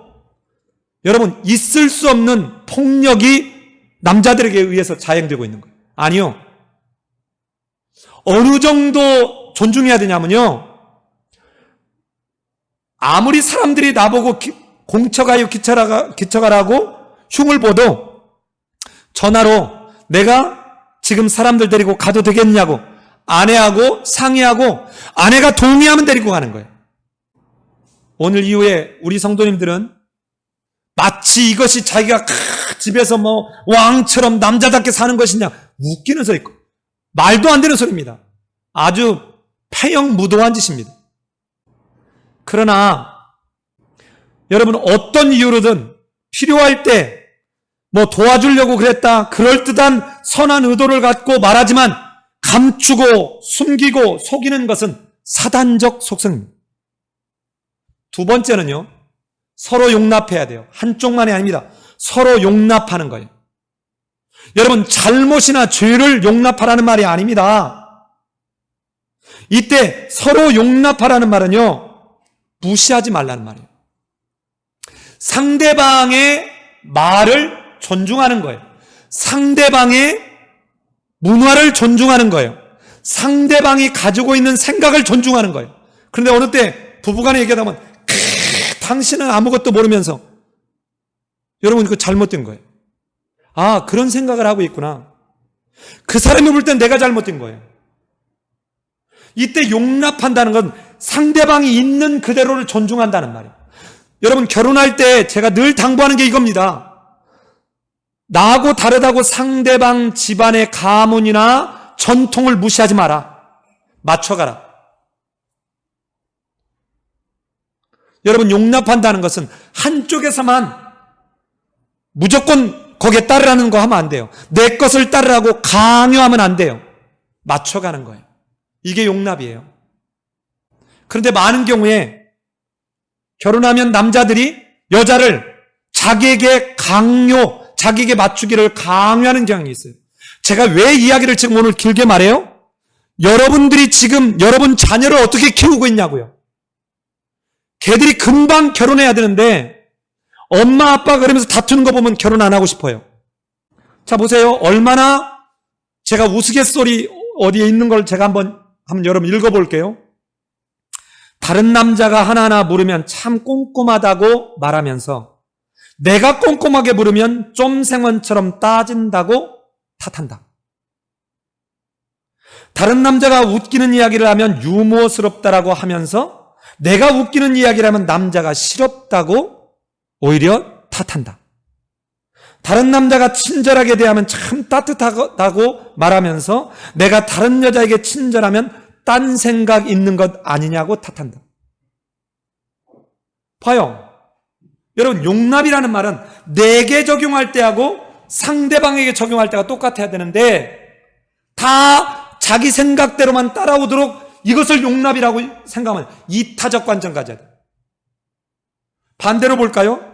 여러분, 있을 수 없는 폭력이 남자들에게 의해서 자행되고 있는 거예요. 아니요. 어느 정도 존중해야 되냐면요, 아무리 사람들이 나보고 공처가요 기처가라고 흉을 보도 전화로 내가 지금 사람들 데리고 가도 되겠냐고 아내하고 상의하고 아내가 동의하면 데리고 가는 거예요. 오늘 이후에 우리 성도님들은 마치 이것이 자기가 집에서 왕처럼 남자답게 사는 것이냐, 웃기는 소리, 말도 안 되는 소리입니다. 아주 폐영무도한 짓입니다. 그러나 여러분, 어떤 이유로든 필요할 때 도와주려고 그랬다, 그럴듯한 선한 의도를 갖고 말하지만 감추고 숨기고 속이는 것은 사단적 속성입니다. 두 번째는요, 서로 용납해야 돼요. 한쪽만이 아닙니다. 서로 용납하는 거예요. 여러분, 잘못이나 죄를 용납하라는 말이 아닙니다. 이때 서로 용납하라는 말은요, 무시하지 말라는 말이에요. 상대방의 말을 존중하는 거예요. 상대방의 문화를 존중하는 거예요. 상대방이 가지고 있는 생각을 존중하는 거예요. 그런데 어느 때 부부간에 얘기하다 보면 당신은 아무것도 모르면서, 여러분, 이거 잘못된 거예요. 그런 생각을 하고 있구나. 그 사람이 볼 땐 내가 잘못된 거예요. 이때 용납한다는 건 상대방이 있는 그대로를 존중한다는 말이에요. 여러분, 결혼할 때 제가 늘 당부하는 게 이겁니다. 나하고 다르다고 상대방 집안의 가문이나 전통을 무시하지 마라. 맞춰가라. 여러분, 용납한다는 것은 한쪽에서만 무조건 거기에 따르라는 거 하면 안 돼요. 내 것을 따르라고 강요하면 안 돼요. 맞춰가는 거예요. 이게 용납이에요. 그런데 많은 경우에 결혼하면 남자들이 여자를 자기에게 자기에게 맞추기를 강요하는 경향이 있어요. 제가 왜 이야기를 지금 오늘 길게 말해요? 여러분들이 지금 여러분 자녀를 어떻게 키우고 있냐고요. 걔들이 금방 결혼해야 되는데 엄마 아빠가 그러면서 다투는 거 보면 결혼 안 하고 싶어요. 자, 보세요. 얼마나 제가 우스갯소리 어디에 있는 걸 제가 한번 여러분 읽어볼게요. 다른 남자가 하나하나 물으면 참 꼼꼼하다고 말하면서 내가 꼼꼼하게 물으면 쫌생원처럼 따진다고 탓한다. 다른 남자가 웃기는 이야기를 하면 유머스럽다라고 하면서 내가 웃기는 이야기를 하면 남자가 싫었다고 오히려 탓한다. 다른 남자가 친절하게 대하면 참 따뜻하다고 말하면서 내가 다른 여자에게 친절하면 딴 생각 있는 것 아니냐고 탓한다. 봐요. 여러분, 용납이라는 말은 내게 적용할 때하고 상대방에게 적용할 때가 똑같아야 되는데 다 자기 생각대로만 따라오도록 이것을 용납이라고 생각하면 이타적 관점 가져야 돼요. 반대로 볼까요?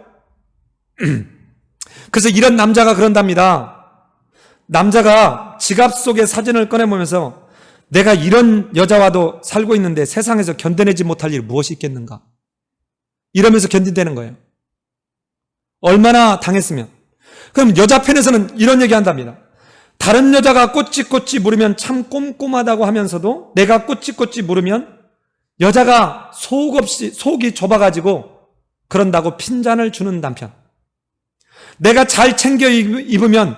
그래서 이런 남자가 그런답니다. 남자가 지갑 속에 사진을 꺼내보면서 내가 이런 여자와도 살고 있는데 세상에서 견뎌내지 못할 일 무엇이 있겠는가? 이러면서 견딘다는 거예요. 얼마나 당했으면. 그럼 여자 편에서는 이런 얘기 한답니다. 다른 여자가 꼬치꼬치 물으면 참 꼼꼼하다고 하면서도 내가 꼬치꼬치 물으면 여자가 속이 좁아가지고 그런다고 핀잔을 주는 남편. 내가 잘 챙겨 입으면,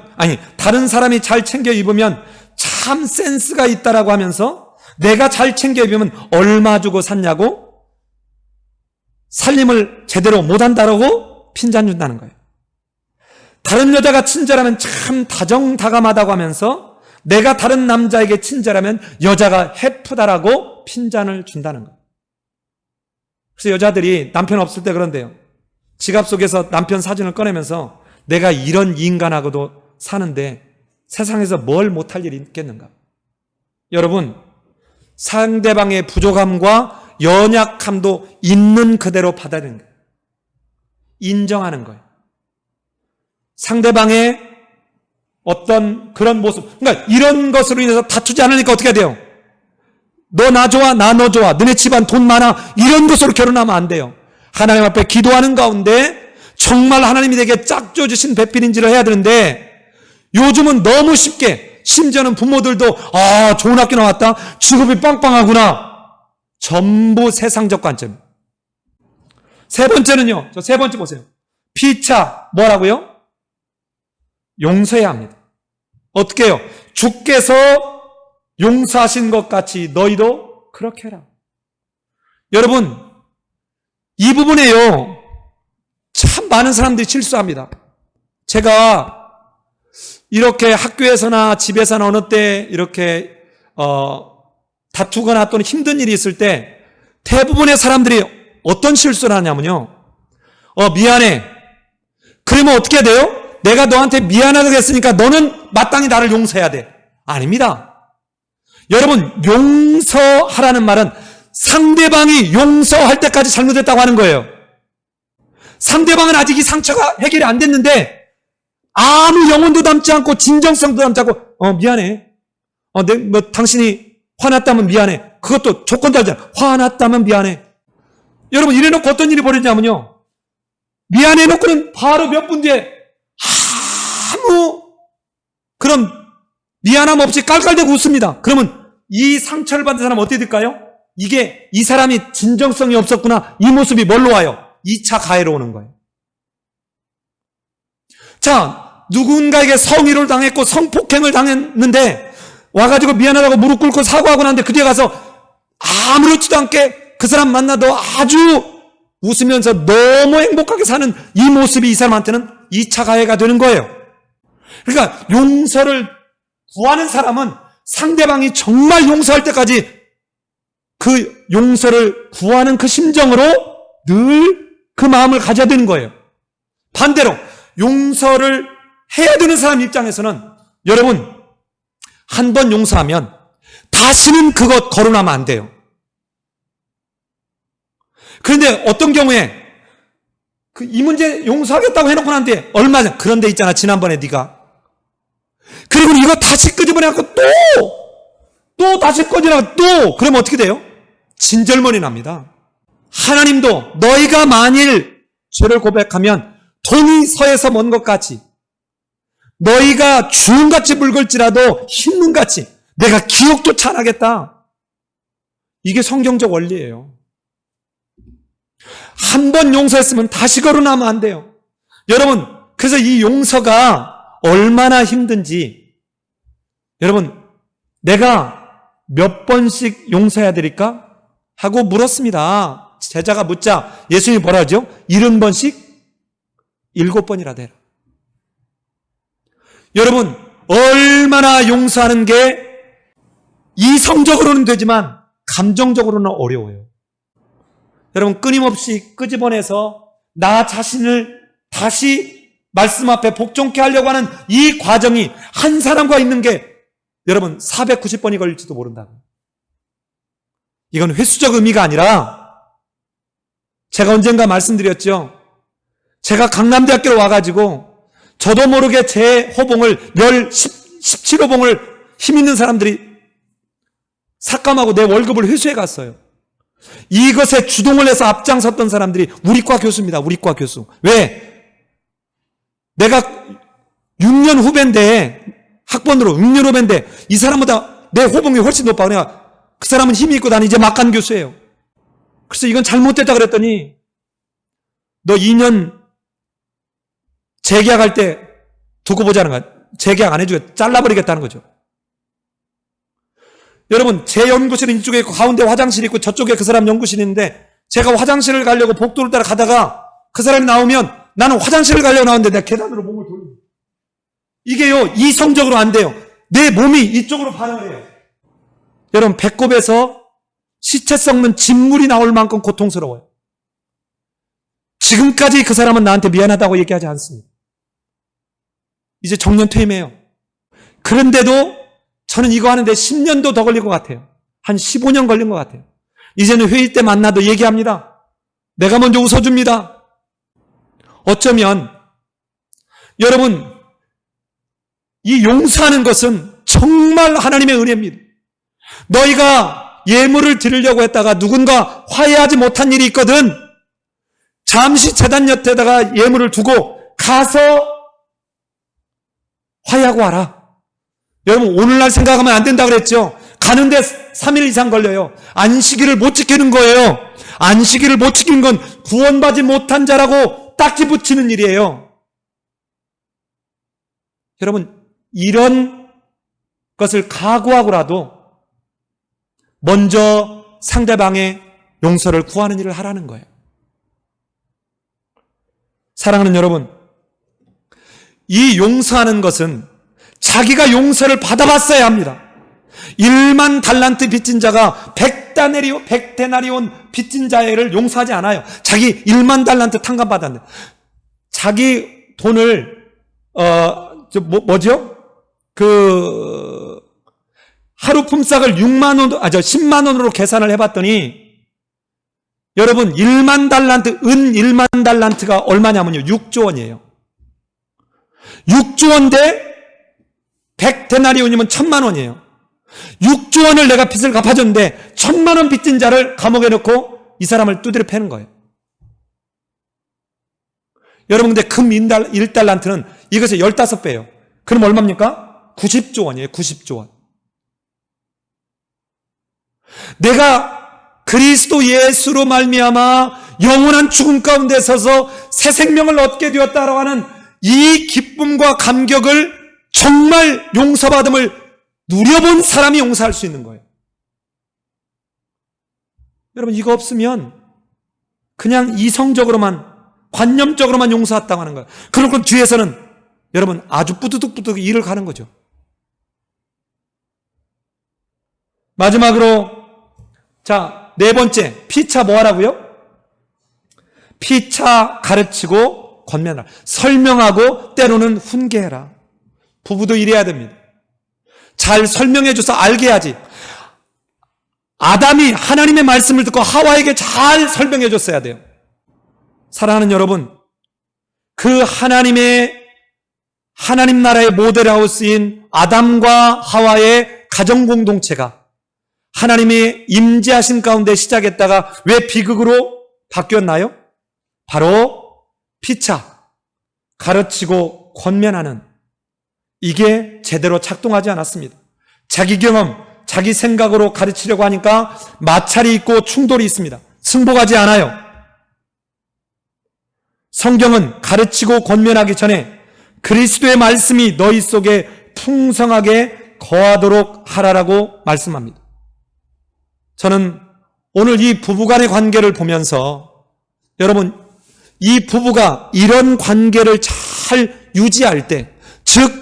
다른 사람이 잘 챙겨 입으면 참 센스가 있다라고 하면서 내가 잘 챙겨 입으면 얼마 주고 샀냐고 살림을 제대로 못한다라고 핀잔 준다는 거예요. 다른 여자가 친절하면 참 다정다감하다고 하면서 내가 다른 남자에게 친절하면 여자가 해프다라고 핀잔을 준다는 거예요. 그래서 여자들이 남편 없을 때 그런데요. 지갑 속에서 남편 사진을 꺼내면서 내가 이런 인간하고도 사는데 세상에서 뭘 못할 일이 있겠는가? 여러분, 상대방의 부족함과 연약함도 있는 그대로 받아들이는 거예요. 인정하는 거예요. 상대방의 어떤 그런 모습, 그러니까 이런 것으로 인해서 다투지 않으니까 어떻게 돼요? 너 나 좋아, 나 너 좋아, 너네 집안 돈 많아, 이런 것으로 결혼하면 안 돼요. 하나님 앞에 기도하는 가운데 정말 하나님이 내게 짝져 주신 배필인지를 해야 되는데 요즘은 너무 쉽게, 심지어는 부모들도 좋은 학교 나왔다, 직업이 빵빵하구나, 전부 세상적 관점. 세 번째는요, 저 세 번째 보세요. 피차, 뭐라고요? 용서해야 합니다. 어떻게 해요? 주께서 용서하신 것 같이 너희도 그렇게 해라. 여러분, 이 부분에요, 참 많은 사람들이 실수합니다. 제가 이렇게 학교에서나 집에서나 어느 때 이렇게 다투거나 또는 힘든 일이 있을 때 대부분의 사람들이 어떤 실수를 하냐면요, 미안해. 그러면 어떻게 해야 돼요? 내가 너한테 미안하다고 했으니까 너는 마땅히 나를 용서해야 돼. 아닙니다. 여러분, 용서하라는 말은 상대방이 용서할 때까지 잘못했다고 하는 거예요. 상대방은 아직 이 상처가 해결이 안 됐는데 아무 영혼도 담지 않고 진정성도 담지 않고 미안해. 당신이 화났다면 미안해. 그것도 조건도 하잖아. 화났다면 미안해. 여러분, 이래놓고 어떤 일이 벌어지냐면요, 미안해 놓고는 바로 몇 분 뒤에 아무 그런 미안함 없이 깔깔대고 웃습니다. 그러면 이 상처를 받은 사람은 어떻게 될까요? 이게 이 사람이 진정성이 없었구나, 이 모습이 뭘로 와요? 2차 가해로 오는 거예요. 자, 누군가에게 성희롱을 당했고 성폭행을 당했는데 와가지고 미안하다고 무릎 꿇고 사과하고 나는데 그 뒤에 가서 아무렇지도 않게 그 사람 만나도 아주 웃으면서 너무 행복하게 사는 이 모습이 이 사람한테는 2차 가해가 되는 거예요. 그러니까 용서를 구하는 사람은 상대방이 정말 용서할 때까지 그 용서를 구하는 그 심정으로 늘 그 마음을 가져야 되는 거예요. 반대로 용서를 해야 되는 사람 입장에서는 여러분, 한 번 용서하면 다시는 그것 거론하면 안 돼요. 그런데 어떤 경우에 이 문제 용서하겠다고 해놓고 난데 얼마 전, 그런데 있잖아, 지난번에 네가, 그리고 이거 다시 끄집어내갖고 또 다시 꺼내갖고 또, 그러면 어떻게 돼요? 진절머리 납니다. 하나님도 너희가 만일 죄를 고백하면 동이 서에서 먼 것 같이, 너희가 주음같이 붉을지라도 흰눈같이 내가 기억조차 안 하겠다. 이게 성경적 원리예요. 한 번 용서했으면 다시 거론하면 안 돼요. 여러분, 그래서 이 용서가 얼마나 힘든지, 여러분, 내가 몇 번씩 용서해야 되니까? 하고 물었습니다. 제자가 묻자 예수님이 뭐라 하죠? 70번씩 7번이라 해라. 여러분, 얼마나 용서하는 게 이성적으로는 되지만 감정적으로는 어려워요. 여러분, 끊임없이 끄집어내서 나 자신을 다시 말씀 앞에 복종케 하려고 하는 이 과정이 한 사람과 있는 게 여러분 490번이 걸릴지도 모른다고. 이건 횟수적 의미가 아니라, 제가 언젠가 말씀드렸죠. 제가 강남대학교로 와가지고 저도 모르게 제 호봉을 17호봉을 힘 있는 사람들이 삭감하고 내 월급을 회수해 갔어요. 이것에 주동을 해서 앞장섰던 사람들이 우리 과 교수입니다. 우리 과 교수. 왜? 내가 6년 후배인데, 학번으로 6년 후배인데 이 사람보다 내 호봉이 훨씬 높아. 그러니까 그 사람은 힘이 있고 나는 이제 막간 교수예요. 그래서 이건 잘못됐다 그랬더니 너 2년 재계약할 때 두고 보자는 거야. 재계약 안 해주게 잘라버리겠다는 거죠. 여러분, 제 연구실은 이쪽에 있고 가운데 화장실이 있고 저쪽에 그 사람 연구실이 있는데 제가 화장실을 가려고 복도를 따라 가다가 그 사람이 나오면 나는 화장실을 가려고 나오는데 내가 계단으로 몸을 돌립니다. 이게요, 이성적으로 안 돼요. 내 몸이 이쪽으로 반응을 해요. 여러분, 배꼽에서 시체 썩는 진물이 나올 만큼 고통스러워요. 지금까지 그 사람은 나한테 미안하다고 얘기하지 않습니다. 이제 정년 퇴임해요. 그런데도 저는 이거 하는데 10년도 더 걸릴 것 같아요. 한 15년 걸린 것 같아요. 이제는 회의 때 만나도 얘기합니다. 내가 먼저 웃어줍니다. 어쩌면 여러분, 이 용서하는 것은 정말 하나님의 은혜입니다. 너희가 예물을 드리려고 했다가 누군가 화해하지 못한 일이 있거든 잠시 제단 옆에다가 예물을 두고 가서 화해하고 와라. 여러분, 오늘날 생각하면 안 된다 그랬죠? 가는데 3일 이상 걸려요. 안식일을 못 지키는 거예요. 안식일을 못 지키는 건 구원받지 못한 자라고 딱지 붙이는 일이에요. 여러분, 이런 것을 각오하고라도 먼저 상대방의 용서를 구하는 일을 하라는 거예요. 사랑하는 여러분, 이 용서하는 것은 자기가 용서를 받아봤어야 합니다. 1만 달란트 빚진 자가 100데나리온 빚진 자를 용서하지 않아요. 자기 1만 달란트 탕감받았는데 자기 돈을 하루 품삯을 10만 원으로 계산을 해봤더니 여러분 1만 달란트, 은 1만 달란트가 얼마냐면요 6조 원이에요. 6조 원 대 100데나리온이면 1000만 원이에요. 6조 원을 내가 빚을 갚아줬는데 1000만 원 빚진 자를 감옥에 넣고 이 사람을 두드려 패는 거예요. 여러분, 근데 금 1달란트는 이것의 15배예요. 그럼 얼마입니까? 90조 원이에요. 90조 원. 내가 그리스도 예수로 말미암아 영원한 죽음 가운데 서서 새 생명을 얻게 되었다라고 하는 이 기쁨과 감격을 정말 용서받음을 누려본 사람이 용서할 수 있는 거예요. 여러분, 이거 없으면 그냥 이성적으로만, 관념적으로만 용서했다고 하는 거예요. 그리고 뒤에서는 여러분 아주 뿌듯뿌듯 일을 가는 거죠. 마지막으로 자, 네 번째, 피차 뭐 하라고요? 피차 가르치고 권면하라. 설명하고 때로는 훈계해라. 부부도 이래야 됩니다. 잘 설명해줘서 알게 해야지. 아담이 하나님의 말씀을 듣고 하와에게 잘 설명해줬어야 돼요. 사랑하는 여러분, 그 하나님 나라의 모델하우스인 아담과 하와의 가정공동체가 하나님이 임재하신 가운데 시작했다가 왜 비극으로 바뀌었나요? 바로 피차, 가르치고 권면하는, 이게 제대로 작동하지 않았습니다. 자기 경험, 자기 생각으로 가르치려고 하니까 마찰이 있고 충돌이 있습니다. 승복하지 않아요. 성경은 가르치고 권면하기 전에 그리스도의 말씀이 너희 속에 풍성하게 거하도록 하라라고 말씀합니다. 저는 오늘 이 부부간의 관계를 보면서 여러분, 이 부부가 이런 관계를 잘 유지할 때, 즉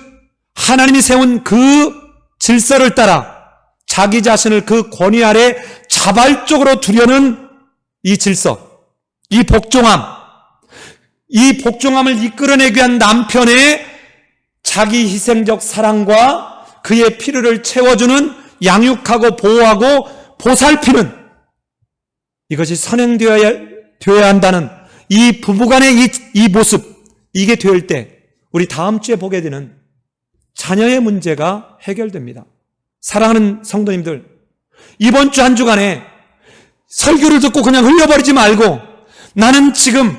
하나님이 세운 그 질서를 따라 자기 자신을 그 권위 아래 자발적으로 두려는 이 질서, 이 복종함을 이끌어내기 위한 남편의 자기 희생적 사랑과 그의 필요를 채워주는, 양육하고 보호하고 보살피는, 이것이 선행되어야 한다는 이 부부간의 이 모습, 이게 될 때 우리 다음 주에 보게 되는 자녀의 문제가 해결됩니다. 사랑하는 성도님들, 이번 주 한 주간에 설교를 듣고 그냥 흘려버리지 말고 나는 지금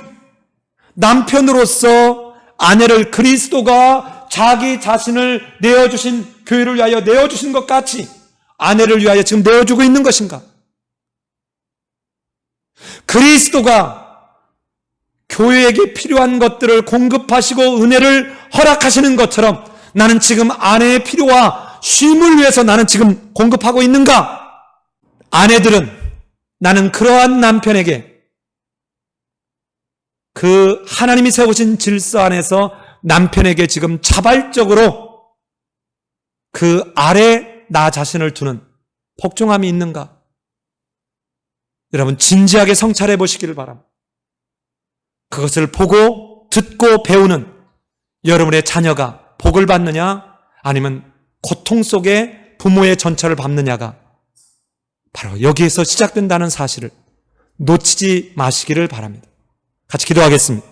남편으로서 아내를 그리스도가 자기 자신을 내어주신, 교회를 위하여 내어주신 것 같이 아내를 위하여 지금 내어주고 있는 것인가? 그리스도가 교회에게 필요한 것들을 공급하시고 은혜를 허락하시는 것처럼 나는 지금 아내의 필요와 쉼을 위해서 나는 지금 공급하고 있는가? 아내들은 나는 그러한 남편에게 그 하나님이 세우신 질서 안에서 남편에게 지금 자발적으로 그 아래 나 자신을 두는 복종함이 있는가? 여러분 진지하게 성찰해 보시기를 바랍니다. 그것을 보고 듣고 배우는 여러분의 자녀가 복을 받느냐 아니면 고통 속에 부모의 전처를 밟느냐가 바로 여기에서 시작된다는 사실을 놓치지 마시기를 바랍니다. 같이 기도하겠습니다.